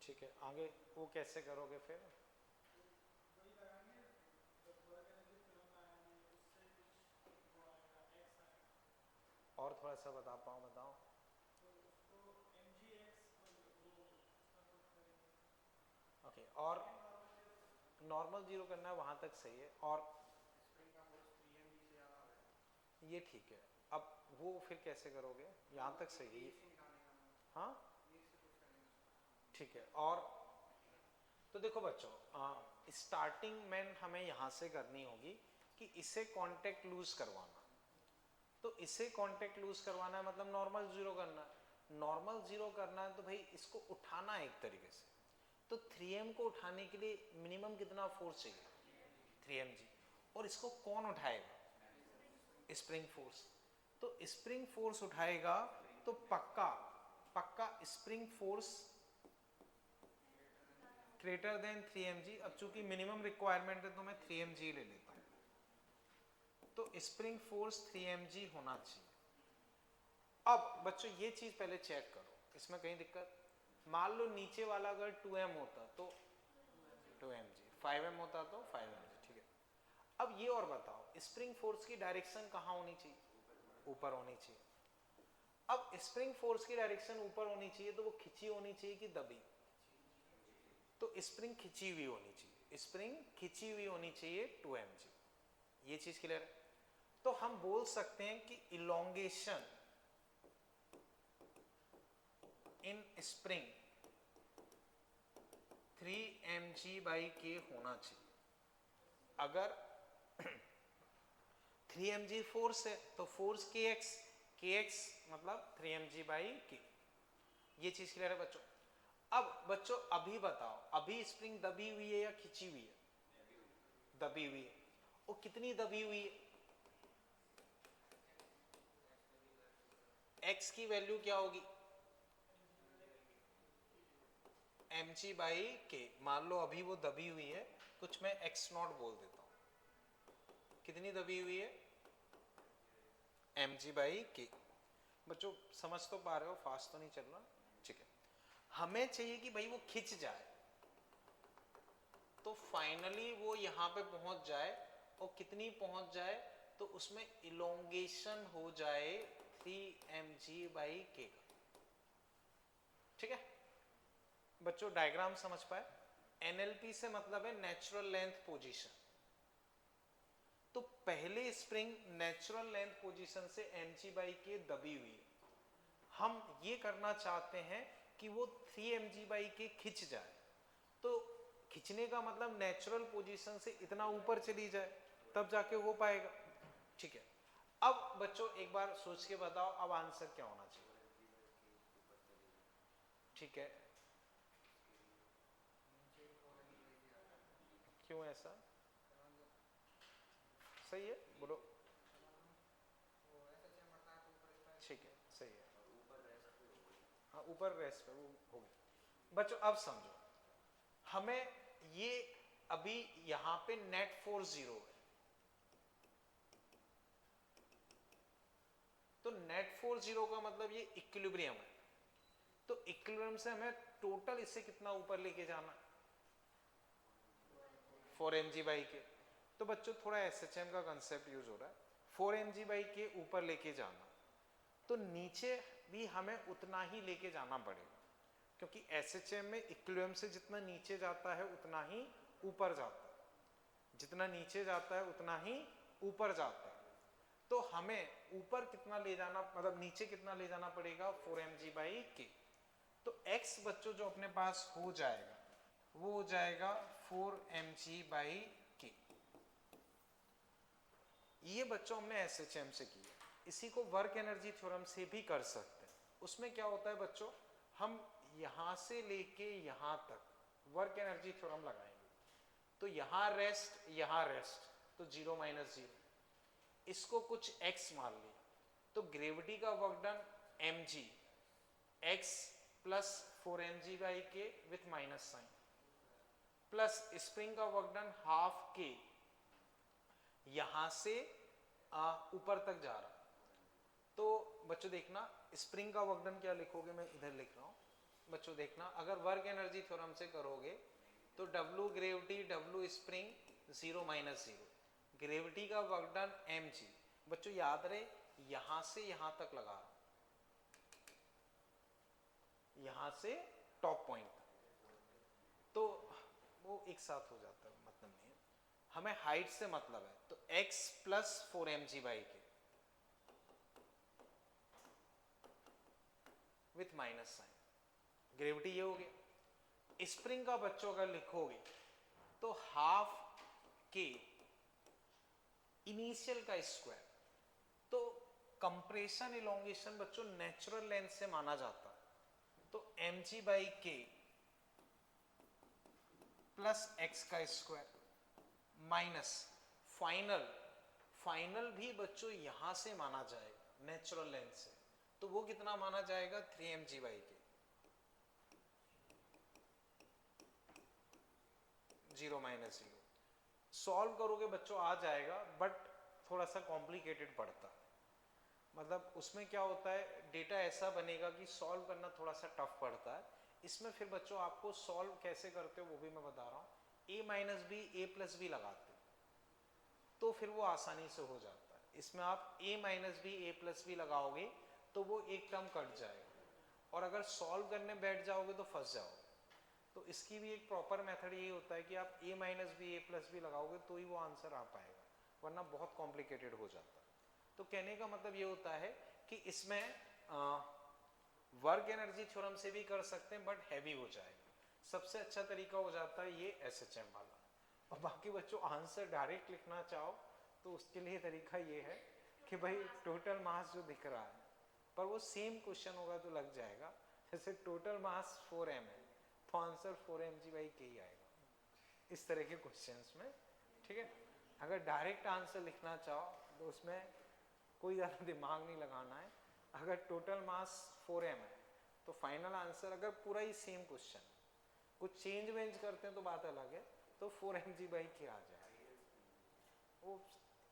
ठीक है, आगे वो कैसे करोगे फिर? और थोड़ा सा बता पाओ, बताओ। ओके, और नॉर्मल जीरो करना है वहां तक सही है, और ये ठीक है। अब वो फिर कैसे करोगे? यहाँ तक सही है। हाँ ठीक है, और तो देखो बच्चों स्टार्टिंग में हमें यहाँ से करनी होगी कि इसे कांटेक्ट लूज करवाना, तो इसे कांटेक्ट लूज करवाना है मतलब नॉर्मल जीरो करना है, नॉर्मल जीरो करना है तो भाई इसको उठाना है एक तरीके से। तो 3m को उठाने के लिए मिनिमम कितना फोर्स चाहिए? 3mg। और इसको कौन उठाएगा? Spring force. तो स्प्रिंग फोर्स उठाएगा तो पक्का पक्का spring force greater than 3mg। अब चूंकि मिनिमम रिक्वायरमेंट है तो मैं 3mg ले लेता हूं, तो स्प्रिंग फोर्स 3mg होना चाहिए। अब बच्चों ये चीज पहले चेक करो, इसमें कहीं दिक्कत? मान लो नीचे वाला अगर 2m होता तो 2mg, 5m होता तो 5mg, ठीक है। अब ये और बताओ स्प्रिंग फोर्स की डायरेक्शन कहाँ होनी चाहिए? ऊपर होनी चाहिए। अब स्प्रिंग फोर्स की डायरेक्शन ऊपर होनी चाहिए तो वो खिंची होनी चाहिए कि दबी? तो स्प्रिंग खिंची हुई होनी चाहिए, स्प्रिंग खिंची हुई होनी चाहिए 2mg। ये चीज क्लियर है? तो हम बोल सकते हैं कि इलोंगेशन इन स्प्रिंग 3mg/k होना चाहिए। अगर 3mg फोर्स है तो फोर्स kx मतलब 3mg/k। ये चीज क्लियर है बच्चों? अब बच्चों अभी बताओ, अभी स्प्रिंग दबी हुई है या खिंची हुई है? दबी हुई है। और कितनी दबी हुई है? x की वैल्यू क्या होगी? mg/k। मान लो अभी वो दबी हुई है, कुछ मैं x0 बोल देता हूं। कितनी दबी हुई है? mg/k। बच्चों समझ तो पा रहे हो, फास्ट तो नहीं चल रहा? ठीक है, हमें चाहिए कि भाई वो खिंच जाए, तो फाइनली वो यहां पे पहुंच जाए। और कितनी पहुंच जाए? तो उसमें इलोंगेशन हो जाए 3mg/k का। ठीक है बच्चों, डायग्राम समझ पाए? एनएलपी से मतलब है नेचुरल लेंथ पोजीशन। तो पहले स्प्रिंग नेचुरल लेंथ पोजीशन से mg/k दबी हुई है, हम ये करना चाहते हैं कि वो 3mg/k खिंच जाए। तो खिंचने का मतलब नेचुरल पोजीशन से इतना ऊपर चली जाए, तब जाके हो पाएगा। ठीक है, अब बच्चों एक बार सोच के बताओ अब आंसर क्या होना चाहिए? ठीक है, क्यों ऐसा? सही है, बोलो। ठीक है, सही है। हाँ, ऊपर रेस्ट पे वो हो गया। बच्चों अब समझो, हमें ये अभी यहां पे नेट फोर्स 0 है, तो नेट फोर्स 0 का मतलब ये इक्विलिब्रियम है। तो इक्विलिब्रियम से हमें टोटल इससे कितना ऊपर लेके जाना? 4mg/k। तो बच्चों थोड़ा एसएचएम का कंसेप्ट यूज हो रहा है। 4mg/k ऊपर लेके जाना, तो नीचे भी हमें उतना ही लेके जाना पड़ेगा, क्योंकि एसएचएम में इक्विलिब्रियम से जितना नीचे जाता है उतना ही ऊपर जाता है, जितना नीचे जाता है उतना ही ऊपर जाता है। तो हमें ऊपर कितना ले जाना, मतलब नीचे कितना ले जाना पड़ेगा? 4mg/k। तो x बच्चों जो अपने पास हो जाएगा वो हो जाएगा 4mg/k। ये बच्चों हमने एसएचएम से किया। इसी को वर्क एनर्जी थ्योरम से भी कर सकते हैं। उसमें क्या होता है बच्चों, हम यहां से लेके यहां तक वर्क एनर्जी थ्योरम लगाएंगे। तो यहां रेस्ट, तो 0 - 0, इसको कुछ x मान लिया, तो ग्रेविटी का work done mg, x plus 4mg/k with minus sign, plus spring का वर्क डन हाफ k, यहां से ऊपर तक जा रहा। तो बच्चों देखना, स्प्रिंग का वर्क डन क्या लिखोगे, मैं इधर लिख रहा हूं। बच्चों देखना, अगर वर्क एनर्जी थ्योरम से करोगे तो W gravity W spring 0 - 0, gravity का वर्क डन mg। बच्चों याद रहे यहां से यहां तक लगा रहा, यहां से टॉप पॉइंट, तो वो एक साथ हो जाता है, मतलब नहीं है। हमें हाइट से मतलब है, तो x plus 4mg/k with minus sign, gravity ये हो गया। स्प्रिंग का बच्चों अगर लिखोगे तो हाफ k इनिशियल का स्क्वायर। तो कंप्रेशन इलोंगेशन बच्चों नेचुरल लेंथ से माना जाता है, तो mg/k प्लस x का स्क्वायर माइनस फाइनल भी बच्चों यहां से माना जाएगा नेचुरल लेंथ से, तो वो कितना माना जाएगा? 3mg/k, 0 - 0। सॉल्व करोगे बच्चों आ जाएगा, बट थोड़ा सा कॉम्प्लिकेटेड पड़ता है। मतलब उसमें क्या होता है, डेटा ऐसा बनेगा कि सॉल्व करना थोड़ा सा टफ पड़ता है। इसमें फिर बच्चों आपको सॉल्व कैसे करते हो वो भी मैं बता रहा हूँ। a - b a + b लगाते हो तो फिर वो आसानी से हो जाता है। इसमें आप a - b a + b लगाओगे तो वो एक टर्म कट जाएगा, और अगर सॉल्व करने बैठ जाओगे तो फंस जाओगे। तो इसकी भी एक प्रॉपर मेथड यही होता है कि आप a - b a + b लगाओगे तो ही वो आंसर आ पाएगा, वरना बहुत कॉम्प्लिकेटेड हो जाता है। तो कहने का मतलब ये होता है कि इसमें वर्क एनर्जी थ्योरम से भी कर सकते हैं, बट हैवी हो जाएगा। सबसे अच्छा तरीका हो जाता है ये एसएचएम वाला। और बाकी बच्चों आंसर डायरेक्ट लिखना चाहो तो उसके लिए तरीका ये है कि भाई टोटल मास जो दिख रहा है, पर वो सेम क्वेश्चन होगा तो लग जाएगा। जैसे टोटल मास 4m है तो आंसर 4mg/k ही आएगा, इस तरह के क्वेश्चंस में। ठीक है, अगर डायरेक्ट आंसर लिखना चाहो तो उसमें कोई ज़्यादा दिमाग नहीं लगाना है। अगर टोटल मास 4m है तो फाइनल आंसर, अगर पूरा ही सेम क्वेश्चन कुछ चेंज वेंज करते हैं तो बात अलग है, तो 4mg/k आ जाए। वो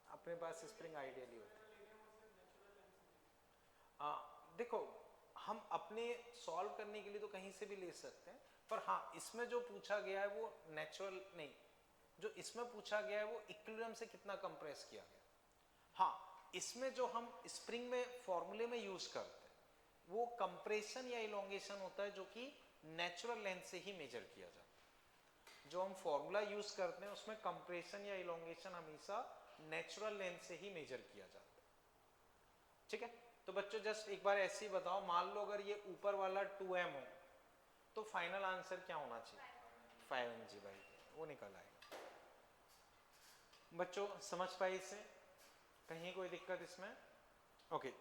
अपने पास स्प्रिंग आइडियली होती है। देखो हम अपने सॉल्व करने के लिए तो कहीं से भी ले सकते हैं, पर हाँ इसमें जो पूछा गया है वो नेचुरल नहीं, जो इसमें पूछा गया है वो इक्विलिब्रियम से कितना कंप्रेस किया गया। हाँ इसमें जो हम स्प्रिंग में फॉर्मूले में यूज करते हैं वो कंप्रेशन या इलोंगेशन होता है, जो कि नेचुरल लेंथ से ही मेजर किया जाता है। जो हम फॉर्मूला यूज करते हैं उसमें कंप्रेशन या इलोंगेशन हमेशा नेचुरल लेंथ से ही मेजर किया जाता है। ठीक है, तो बच्चों जस्ट एक बार ऐसे ही बताओ, मान लो अगर ये ऊपर वाला 2m हो तो फाइनल आंसर क्या होना चाहिए? 5mg/k, वो निकल आएगा। बच्चों समझ पाए इसे? कहीं कोई दिक्कत इसमें? ओके,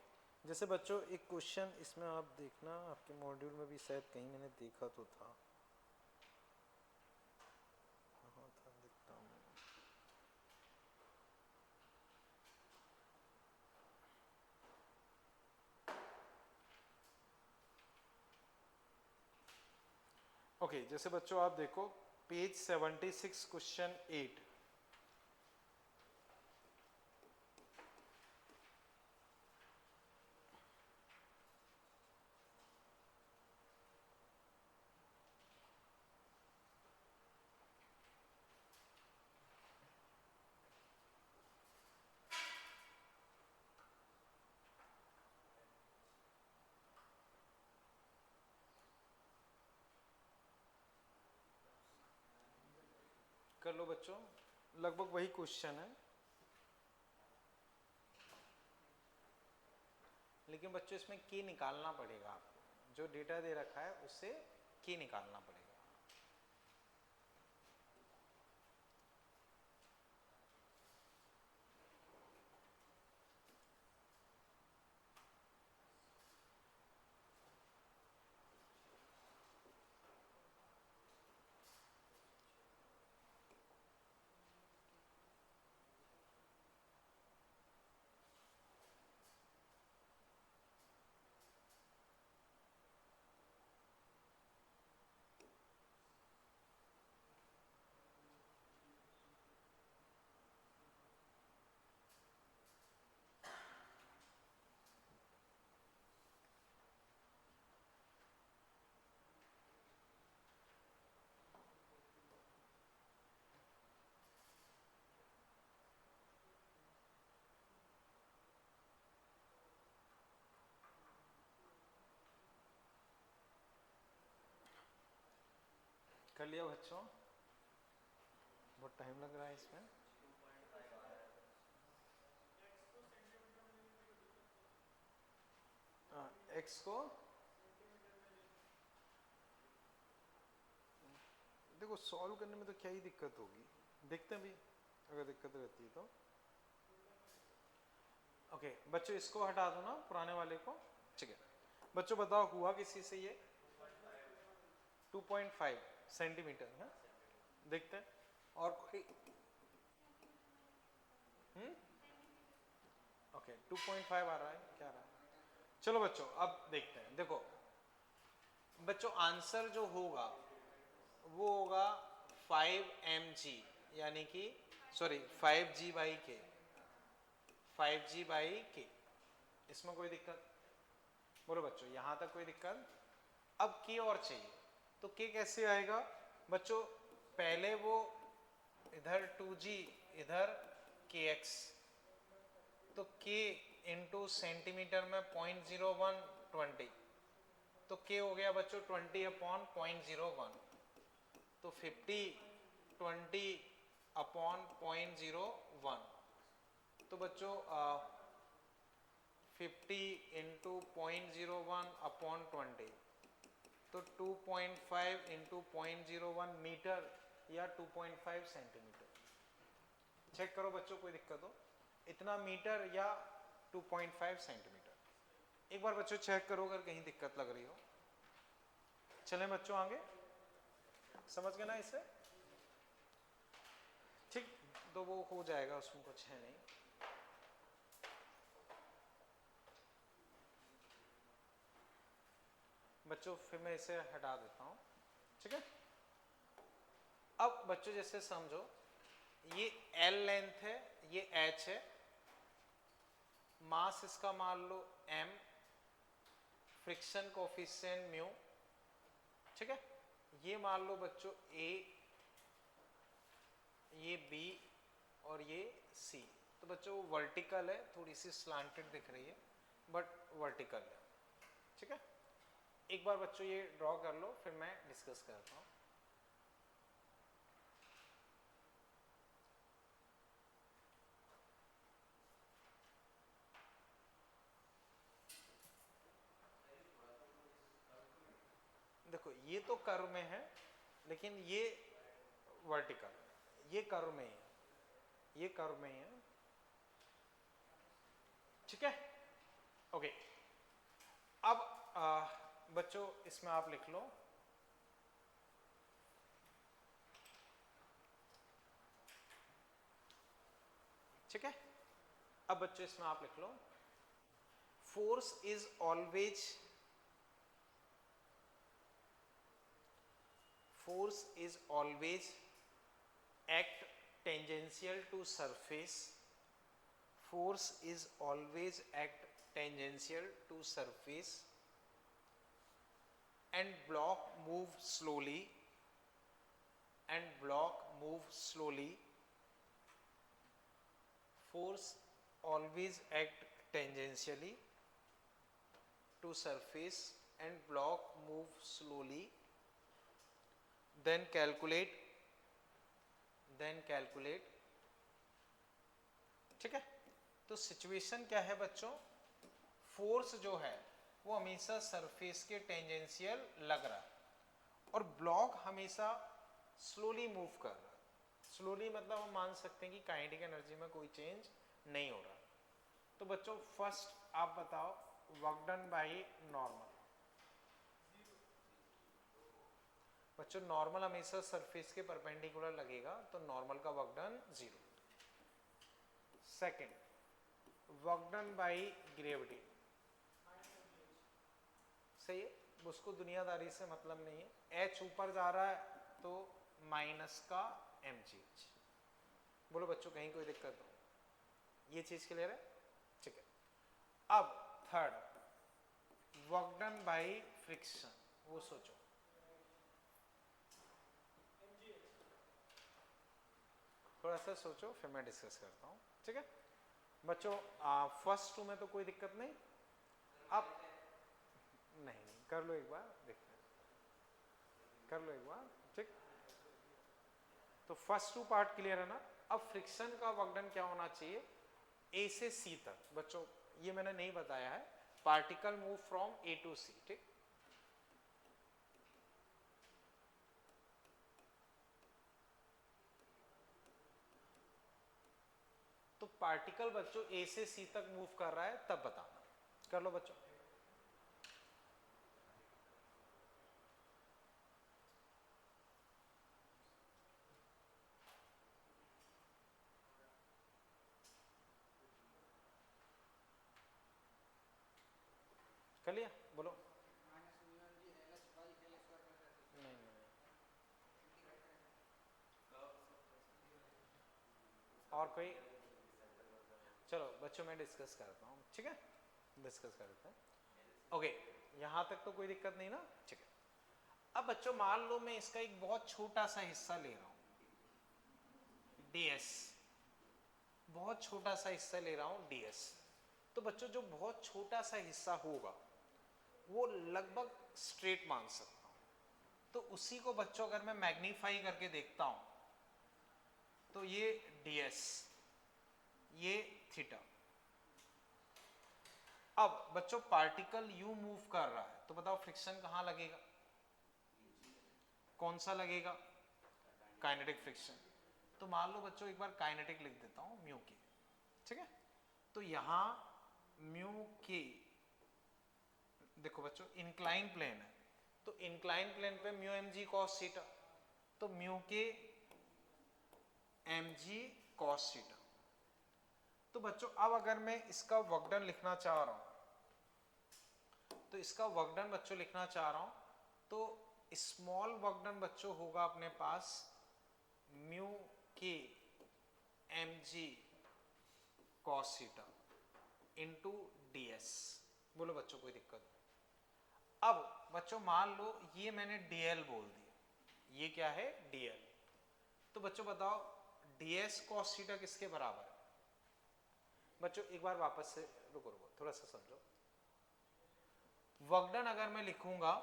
जैसे बच्चों एक क्वेश्चन इसमें आप देखना, आपके मॉड्यूल में भी शायद कहीं मैंने देखा तो था, कहाँ था देखता हूँ। ओके, जैसे बच्चों आप देखो पेज 76 क्वेश्चन 8, कर लो बच्चों, लगभग वही क्वेश्चन है, लेकिन बच्चों इसमें की निकालना पड़ेगा आपको, जो डेटा दे रखा है उससे की निकालना पड़ेगा। कर लिया बच्चों? बहुत टाइम लग रहा है इसमें। एक्स को देखो सॉल्व करने में तो क्या ही दिक्कत होगी, देखते हैं भी अगर दिक्कत रहती है तो। ओके बच्चों इसको हटा दो ना, पुराने वाले को। ठीक है बच्चों बताओ हुआ किसी से ये 2.5 सेंटीमीटर है, देखते हैं। और कोई ओके 2.5 आ रहा है, क्या आ रहा है? चलो बच्चों अब देखते हैं। देखो बच्चों आंसर जो होगा वो होगा 5mg, यानी कि सॉरी 5g/k, 5g/k। इसमें कोई दिक्कत? बोलो बच्चों यहां तक कोई दिक्कत? अब k और चाहिए, तो k कैसे आएगा बच्चों? पहले वो इधर 2g इधर kx, तो k इंटू सेंटीमीटर में 0.01 20, तो k हो गया बच्चों 20/0.01, तो 50 20/0.01, तो बच्चों 50 इंटू 0.01/20, तो 2.5 इंटू 0.01 मीटर या 2.5 सेंटीमीटर। चेक करो बच्चों कोई दिक्कत हो? इतना मीटर या 2.5 सेंटीमीटर। एक बार बच्चों चेक करो अगर कहीं दिक्कत लग रही हो। चलें बच्चों आगे, समझ गए ना इसे? ठीक, तो वो हो जाएगा, उसमें कुछ है नहीं। बच्चों फिर मैं इसे हटा देता हूं, ठीक है। अब बच्चों जैसे समझो ये L लेंथ है, ये H है, मास इसका मान लो m, फ्रिक्शन कोफिशिएंट म्यू, ठीक है। ये मान लो बच्चों A, ये B और ये C, तो बच्चों वो वर्टिकल है, थोड़ी सी स्लांटेड दिख रही है बट वर्टिकल है, ठीक है। एक बार बच्चों ये ड्रॉ कर लो, फिर मैं डिस्कस करता हूँ। देखो ये तो कर्व में है, लेकिन ये वर्टिकल, ये कर्व में ही है, ये कर्व में ही है, ठीक है। ओके, अब बच्चों इसमें आप लिख लो, ठीक है। अब बच्चों इसमें आप लिख लो, force is always, force is always act tangential to surface, force is always act tangential to surface and block move slowly, and block move slowly, force always act tangentially to surface and block move slowly, then calculate, ठीक है। तो situation क्या है बच्चों, force जो है वो हमेशा सरफेस के टेंजेंशियल लग रहा है और ब्लॉक हमेशा स्लोली मूव कर रहा है। स्लोली मतलब हम मान सकते हैं कि काइनेटिक एनर्जी में कोई चेंज नहीं हो रहा। तो बच्चों फर्स्ट आप बताओ, वर्क डन बाय नॉर्मल। बच्चों नॉर्मल हमेशा सरफेस के परपेंडिकुलर लगेगा, तो नॉर्मल का work done 0। Second, work done by gravity, सही है, उसको दुनियादारी से मतलब नहीं है। एच ऊपर जा रहा है तो माइनस का mgh। बोलो बच्चों कहीं कोई दिक्कत हो, ये चीज क्लियर है, ठीक है। अब third, work done by friction, वो सोचो। थोड़ा सा सोचो फिर मैं डिस्कस करता हूँ, ठीक है बच्चों। फर्स्ट टू में तो कोई दिक्कत नहीं, अब नहीं कर लो एक बार, देखते हैं, कर लो एक बार, ठीक। तो फर्स्ट टू पार्ट क्लियर है ना। अब फ्रिक्शन का वर्क डन क्या होना चाहिए, ए से सी तक। बच्चों ये मैंने नहीं बताया है, particle move from A to C, ठीक। तो पार्टिकल बच्चों ए से सी तक मूव कर रहा है तब बताना। कर लो बच्चों। कर लिया, बोलो। नहीं, और कोई, चलो बच्चों मैं डिस्कस करता हूँ, ठीक है, डिस्कस करते हैं। ओके, यहाँ तक तो कोई दिक्कत नहीं ना, ठीक है। अब बच्चों मान लो मैं इसका एक बहुत छोटा सा हिस्सा ले रहा हूँ, ds, बहुत छोटा सा हिस्सा ले रहा हूँ ds। तो बच्चों जो बहुत छोटा सा हिस्सा होगा वो लगभग स्ट्रेट मान सकता हूँ। तो उसी को बच्चों अगर मैं मैग्नीफाई करके देखता हूँ तो ये ds, ये थीटा। अब बच्चों पार्टिकल यू मूव कर रहा है, तो बताओ फ्रिक्शन कहाँ लगेगा, कौन सा लगेगा, काइनेटिक फ्रिक्शन। तो मान लो बच्चों एक बार काइनेटिक लिख देता हूँ म्यू के, ठीक है। तो यहां म्यू के, देखो बच्चों इंक्लाइन प्लेन है, तो इंक्लाइन प्लेन पे mu M G cos theta, तो म्यू के एम जी कॉस थीटा। तो बच्चों अब अगर मैं इसका वर्क डन लिखना चाह रहा हूं, तो इसका वर्क डन बच्चों लिखना चाह रहा हूं, तो स्मॉल वर्क डन बच्चों होगा अपने पास म्यू के एम जी cos theta into d s. बोलो बच्चों कोई दिक्कत। अब बच्चों मान लो ये मैंने dl बोल दिया, ये क्या है dl। तो बच्चों बताओ ds cos थीटा किसके बराबर है, बच्चों एक बार वापस से रुको थोड़ा सा समझो। वर्क डन अगर मैं लिखूंगा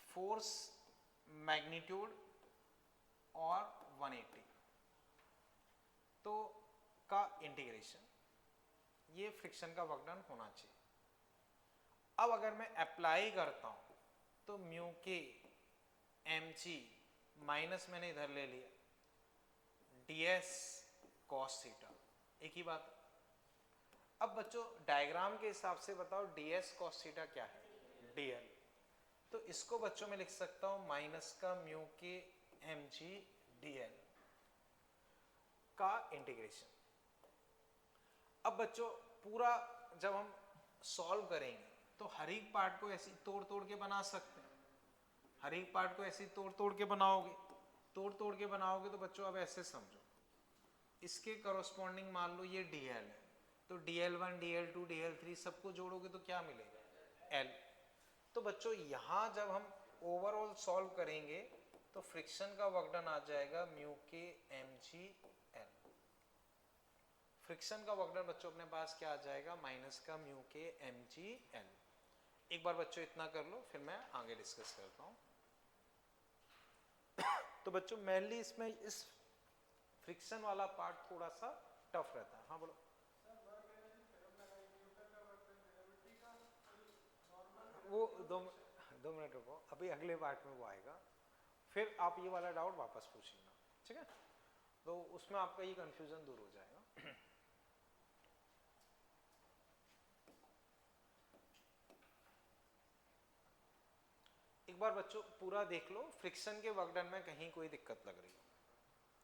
फोर्स मैग्नीट्यूड और 180 तो का इंटीग्रेशन, ये फ्रिक्शन का वर्क डन होना चाहिए। अब अगर मैं अप्लाई करता हूं तो म्यू के एम जी माइनस मैंने इधर ले लिया ds cos थीटा, एक ही बात। अब बच्चों डायग्राम के हिसाब से बताओ ds cos थीटा क्या है, dl। तो इसको बच्चों में लिख सकता हूं माइनस का म्यू के एम जी dl का इंटीग्रेशन। अब बच्चों पूरा जब हम सॉल्व करेंगे तो हर एक पार्ट को ऐसे तोड़ तोड़ के बना सकते हैं, हर एक पार्ट को ऐसे तोड़ तोड़ के बनाओगे, तोड़ तोड़ के बनाओगे तो बच्चों अब ऐसे समझो, इसके करस्पॉन्डिंग मान लो ये dl है, तो dl1 dl2 dl3 सबको जोड़ोगे तो क्या मिलेगा l। तो बच्चों यहाँ जब हम ओवरऑल सॉल्व करेंगे तो फ्रिक्शन का वर्क डन आ जाएगा म्यू के एम जी एल। फ्रिक्शन का वर्क डन बच्चों अपने पास क्या आ जाएगा माइनस का म्यू के एम जी एल। एक बार बच्चों इतना कर लो फिर मैं आगे डिस्कस करता हूँ। तो बच्चों मेनली इसमें इस फ्रिक्शन वाला पार्ट थोड़ा सा टफ रहता है। हाँ बोलो। वो दो मिनट रुको, अभी अगले पार्ट में वो आएगा, फिर आप ये वाला डाउट वापस पूछ लेना, ठीक है? तो उसमें आपका ये कंफ्यूजन दूर हो जाएगा। एक बार बच्चों पूरा देख लो, फ्रिक्शन के वर्क डन में कहीं कोई दिक्कत लग रही हो,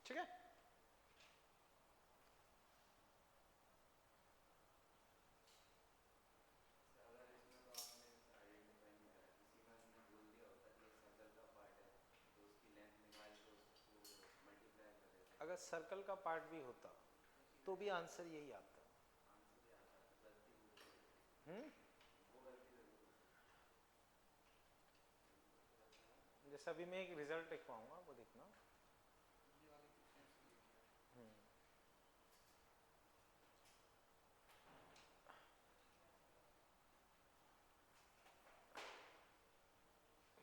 ठीक है? अगर सर्कल का पार्ट भी होता तो भी आंसर यही आता। जैसे अभी मैं एक रिजल्ट लिखवाऊंगा वो देखना।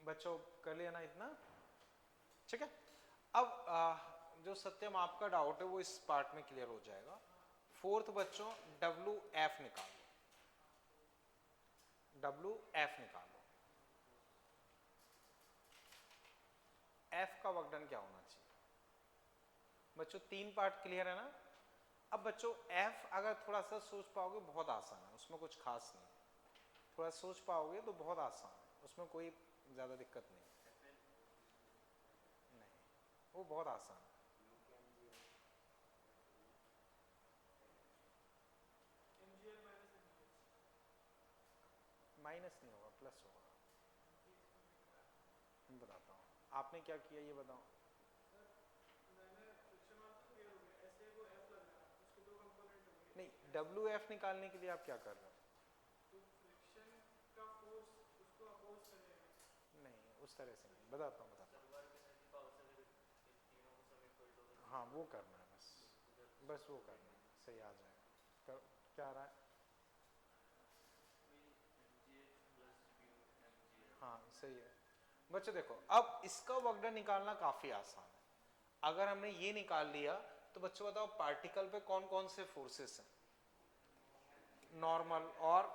बच्चों कर लिया ना इतना, ठीक है? अब जो सत्यम आपका डाउट है वो इस पार्ट में क्लियर हो जाएगा। फोर्थ बच्चों डब्ल्यू एफ निकालो, डब्ल्यू एफ निकालो। एफ का वर्क डन क्या होना चाहिए बच्चों? तीन पार्ट क्लियर है ना? अब बच्चों एफ अगर थोड़ा सा सोच पाओगे बहुत आसान है, उसमें कुछ खास नहीं, थोड़ा सोच पाओगे तो बहुत आसान है, उसमें कोई ज्यादा दिक्कत नहीं, वो बहुत आसान है। माइनस नहीं होगा, प्लस होगा। मैं बताता हूँ आपने क्या किया ये बताओ। नहीं, डब्ल्यू एफ निकालने के लिए आप क्या कर रहे हो? नहीं उस तरह से नहीं, बताता हूँ। हाँ वो करना है, बस वो करना है, सही आ जाएगा। क्या आ रहा है? हाँ सही है बच्चों। देखो अब इसका वर्क डन निकालना काफी आसान है। अगर हमने ये निकाल लिया तो बच्चों बताओ पार्टिकल पे कौन कौन से फोर्सेस हैं? नॉर्मल और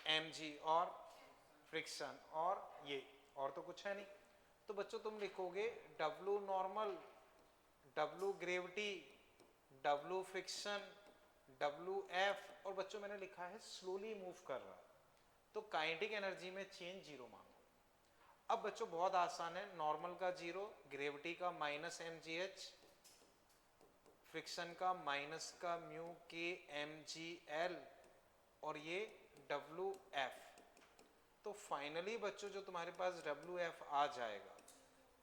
mg और फ्रिक्शन और ये, और तो कुछ है नहीं। तो बच्चों तुम लिखोगे W normal, W gravity, W friction, WF, और बच्चों मैंने लिखा है स्लोली मूव कर रहा है, तो काइनेटिक एनर्जी में चेंज जीरो मांगो। अब बच्चों बहुत आसान है, नॉर्मल का जीरो, ग्रेविटी का माइनस mgh, फ्रिक्शन का माइनस का म्यू के mgl, और ये WF। तो फाइनली बच्चों जो तुम्हारे पास WF आ जाएगा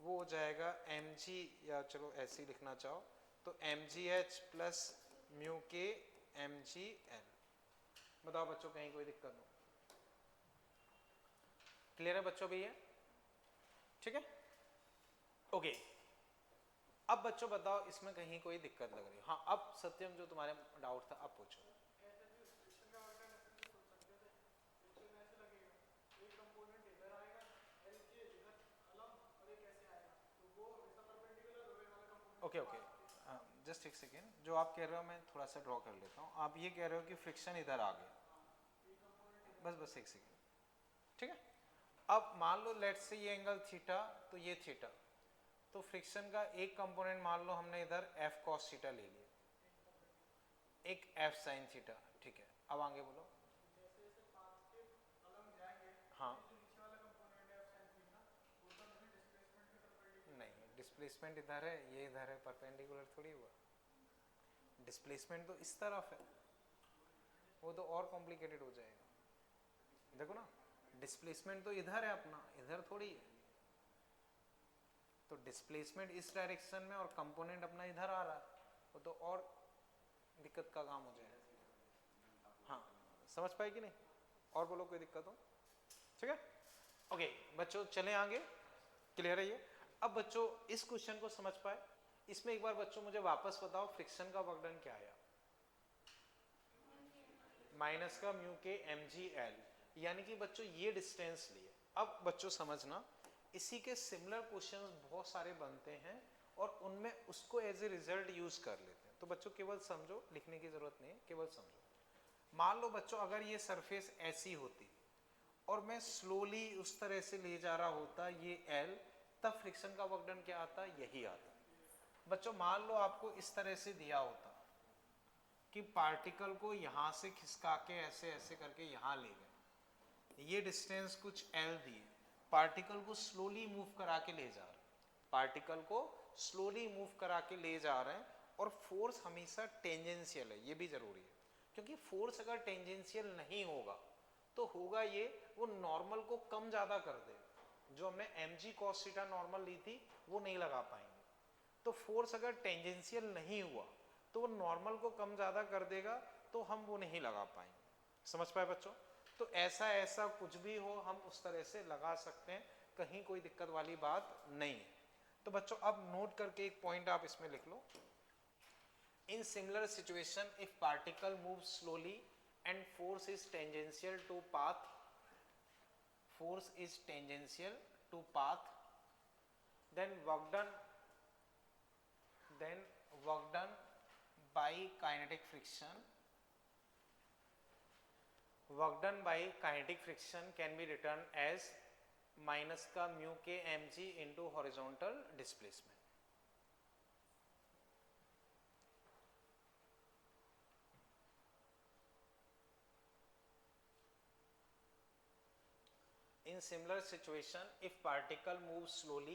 वो हो जाएगा mg, या चलो ऐसे ही लिखना चाहो तो mgh प्लस म्यू के mgl। बताओ बच्चों कहीं कोई दिक्कत हो? क्लियर है बच्चों? भी है ठीक है, ओके। अब बच्चों बताओ इसमें कहीं कोई दिक्कत लग रही है? हाँ, अब सत्यम जो तुम्हारे डाउट था अब पूछो। ओके ओके, जस्ट एक सेकेंड, जो आप कह रहे हो मैं थोड़ा सा ड्रॉ कर लेता हूँ। आप ये कह रहे हो कि फ्रिक्शन इधर आ गया, बस बस एक सेकेंड, ठीक है। अब मान लो लेट से ये एंगल थीटा, तो ये थीटा, तो फ्रिक्शन का एक कंपोनेंट मान लो हमने इधर एफ कॉस थीटा ले लिया, एक एफ साइन थीटा, ठीक है। अब आगे बोलो। हाँ, नहीं डिस्प्लेसमेंट इधर है, ये इधर है, परपेंडिकुलर थोड़ी हुआ। डिस्प्लेसमेंट तो इस तरफ है, वो तो और कॉम्प्लिकेटेड हो जाएगा। देखो ना, डिस्प्लेसमेंट तो इधर है अपना, इधर थोड़ी है। तो डिस्प्लेसमेंट इस डायरेक्शन में और कंपोनेंट अपना इधर आ रहा है, वो तो और दिक्कत का काम हो जाएगा। हाँ, समझ पाए कि नहीं? और बोलो कोई दिक्कत हो? ठीक है, ओके बच्चों चलें आगे, क्लियर है ये? अब बच्चों इस क्वेश्चन को समझ पाए? इसमें एक बार बच्चों मुझे वापस बताओ, फ्रिक्शन का वर्क डन क्या आया? माइनस का म्यू के एम जी एल, यानी कि बच्चों ये डिस्टेंस लिए। अब बच्चों समझना, इसी के सिमिलर क्वेश्चंस बहुत सारे बनते हैं और उनमें उसको एज ए रिजल्ट यूज कर लेते हैं। तो बच्चों केवल समझो, लिखने की जरूरत नहीं है, केवल समझो। मान लो बच्चों अगर ये सरफेस ऐसी होती और मैं स्लोली उस तरह से ले जा रहा होता ये एल, तब फ्रिक्शन का वर्क डन क्या आता? यही आता। बच्चों मान लो आपको इस तरह से दिया होता कि पार्टिकल को यहां से खिसका के ऐसे ऐसे करके यहां ले गए, ये डिस्टेंस कुछ एल दिए, पार्टिकल को स्लोली मूव करा के ले जा रहे हैं, पार्टिकल को स्लोली मूव करा के ले जा रहे हैं, और फोर्स हमेशा टेंजेंशियल है, ये भी जरूरी है, क्योंकि फोर्स अगर टेंजेंशियल नहीं होगा तो होगा ये, वो नॉर्मल को कम ज्यादा कर दे। जो हमने एम जी कॉस थीटा नॉर्मल ली थी वो नहीं लगा पाएंगे। तो फोर्स अगर टेंजेंशियल नहीं हुआ तो वो नॉर्मल को कम ज्यादा कर देगा, तो हम वो नहीं लगा पाएंगे। समझ पाए बच्चों? तो ऐसा ऐसा कुछ भी हो हम उस तरह से लगा सकते हैं, कहीं कोई दिक्कत वाली बात नहीं है। तो बच्चों अब नोट करके एक पॉइंट आप इसमें लिख लो, in similar situation if particle move slowly and force is tangential to path, force is tangential to path, then work done by kinetic friction, work done by kinetic friction can be written as minus का mu k mg into horizontal displacement. In similar situation, if particle moves slowly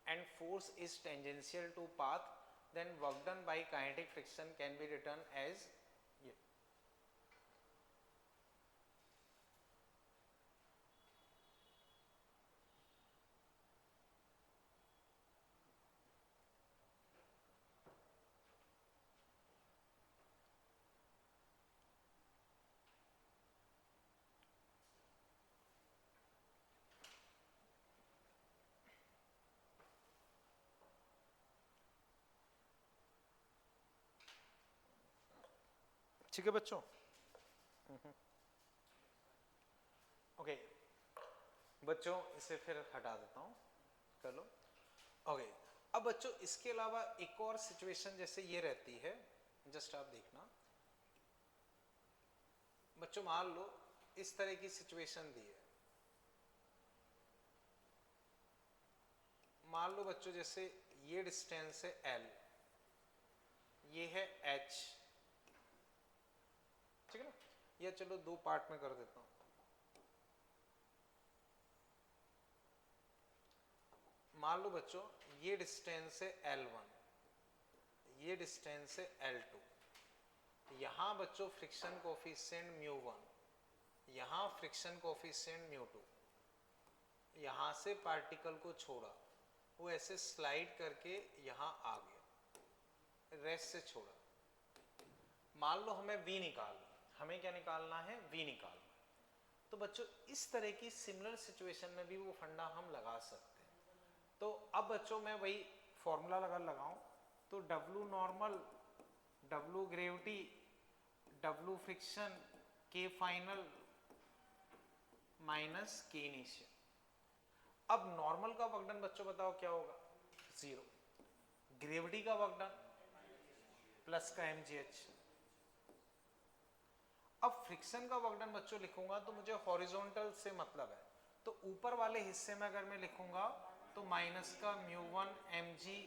and force is tangential to path, then work done by kinetic friction can be written as ये। ठीक है बच्चों? Okay बच्चों इसे फिर हटा देता हूं, कर लो। ओके अब बच्चों इसके अलावा एक और सिचुएशन जैसे ये रहती है, जस्ट आप देखना बच्चों, मान लो इस तरह की सिचुएशन दी है, मान लो बच्चों जैसे ये डिस्टेंस है L, ये है H, ठीक है ना? या चलो दो पार्ट में कर देता हूं। मान लो बच्चों ये डिस्टेंस है L1, ये डिस्टेंस है L2, यहां बच्चों फ्रिक्शन कोफिशिएंट μ1, यहां फ्रिक्शन कोफिशिएंट μ2, यहां से पार्टिकल को छोड़ा, वो ऐसे स्लाइड करके यहां आ गया, रेस्ट से छोड़ा। मान लो हमें V निकालना, हमें क्या निकालना है? V निकालना। तो बच्चों इस तरह की सिमिलर सिचुएशन में भी वो फंडा हम लगा सकते हैं। तो अब बच्चों मैं वही फॉर्मूला लगाऊं, तो W normal, W gravity, W friction, K final minus K initial. अब नॉर्मल का वर्क डन बच्चों बताओ क्या होगा, 0। ग्रेविटी का वर्क डन प्लस का mgh। अब फ्रिक्शन का वर्क डन बच्चों लिखूंगा तो मुझे हॉरिजॉन्टल से मतलब है, तो ऊपर वाले हिस्से में अगर मैं लिखूंगा तो माइनस का μ1 mg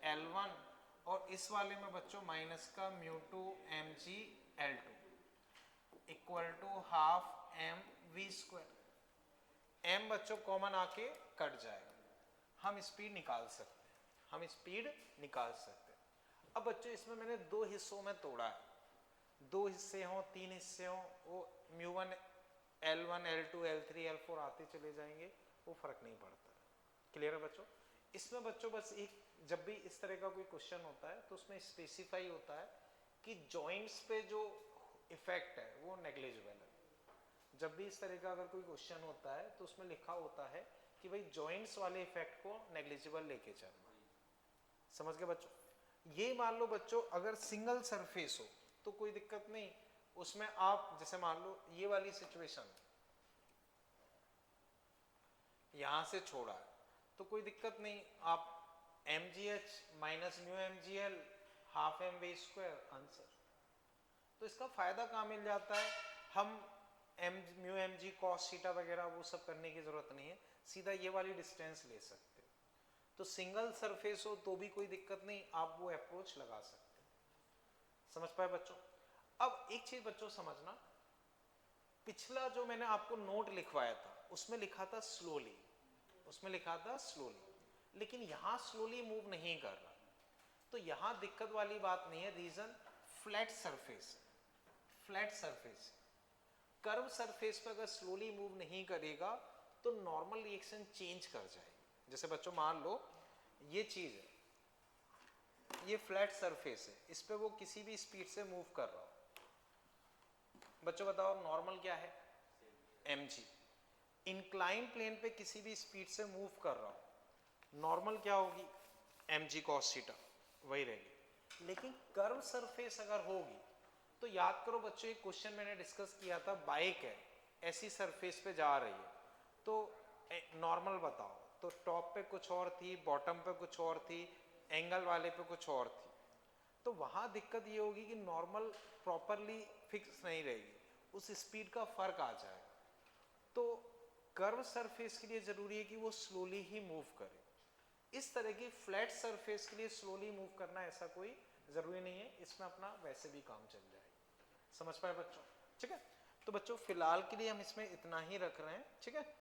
L1 और इस वाले में बच्चों माइनस का μ2 mg L2 equal to half mv square. m बच्चों कॉमन आके कट जाएगा, हम स्पीड निकाल सकते हैं, हम स्पीड निकाल सकते हैं। अब बच्चों इसमें मैंने दो हिस्सों में तोड़ा है, दो हिस्से हों, तीन हिस्से हों, वो μ1 L1 L2 L3 L4 आते चले जाएंगे, वो फर्क नहीं पड़ता। क्लियर है बच्चों? इसमें बच्चों बस एक, जब भी इस तरह का कोई क्वेश्चन होता है तो उसमें स्पेसिफाई होता है कि जॉइंट्स पे जो इफेक्ट है वो नेग्लिजिबल है। जब भी इस तरह का अगर कोई क्वेश्चन होता है तो उसमें लिखा होता है कि भाई जॉइंट्स वाले इफेक्ट को नेग्लिजिबल लेके चलना। समझ गए बच्चों? ये मान लो बच्चों अगर सिंगल सरफेस हो तो कोई दिक्कत नहीं, उसमें आप जैसे मान लो ये वाली सिचुएशन यहां से छोड़ा है तो कोई दिक्कत नहीं, आप mgh minus mu mgl half mv square answer. तो इसका फायदा कहाँ मिल जाता है, हम म्यू mg cos थीटा वगैरह वो सब करने की जरूरत नहीं है, सीधा ये वाली डिस्टेंस ले सकते हो। तो सिंगल सरफेस हो तो भी कोई दिक्कत नहीं, आप वो अप्रोच लगा सकते हो। समझ पाए बच्चों? अब एक चीज बच्चों समझना, पिछला जो मैंने आपको नोट लिखवाया था उसमें लिखा था स्लोली, उसमें लिखा था स्लोली, लेकिन यहां स्लोली मूव नहीं कर रहा, तो यहां दिक्कत वाली बात नहीं है। Reason flat surface, flat surface, curve surface पर अगर स्लोली मूव नहीं करेगा तो नॉर्मल रिएक्शन चेंज कर जाएगी। जैसे बच्चों मान लो ये चीज है, ये फ्लैट सरफेस है, इस पे वो किसी भी स्पीड से मूव कर रहा हो, बच्चों बताओ नॉर्मल क्या है, mg। इंक्लाइन प्लेन पे किसी भी स्पीड से मूव कर रहा हो, नॉर्मल क्या होगी, mg cos थीटा, वही रहेगी। लेकिन कर्व सरफेस अगर होगी तो याद करो बच्चों, एक क्वेश्चन मैंने डिस्कस किया था, बाइक है ऐसी सरफेस पे जा रही है तो नॉर्मल बताओ, तो टॉप पे कुछ और थी, बॉटम पे कुछ और थी, एंगल वाले पे कुछ और थी, तो वहां दिक्कत ये होगी कि नॉर्मल प्रॉपरली फिक्स नहीं रहेगी, उस स्पीड का फर्क आ जाएगा। तो कर्व सरफेस के लिए जरूरी है कि वो स्लोली ही मूव करे। इस तरह की फ्लैट सरफेस के लिए स्लोली मूव करना ऐसा कोई जरूरी नहीं है, इसमें अपना वैसे भी काम चल जाएगा। समझ पाए बच्चों? ठीक है, तो बच्चों फिलहाल के लिए हम इसमें इतना ही रख रहे हैं, ठीक है।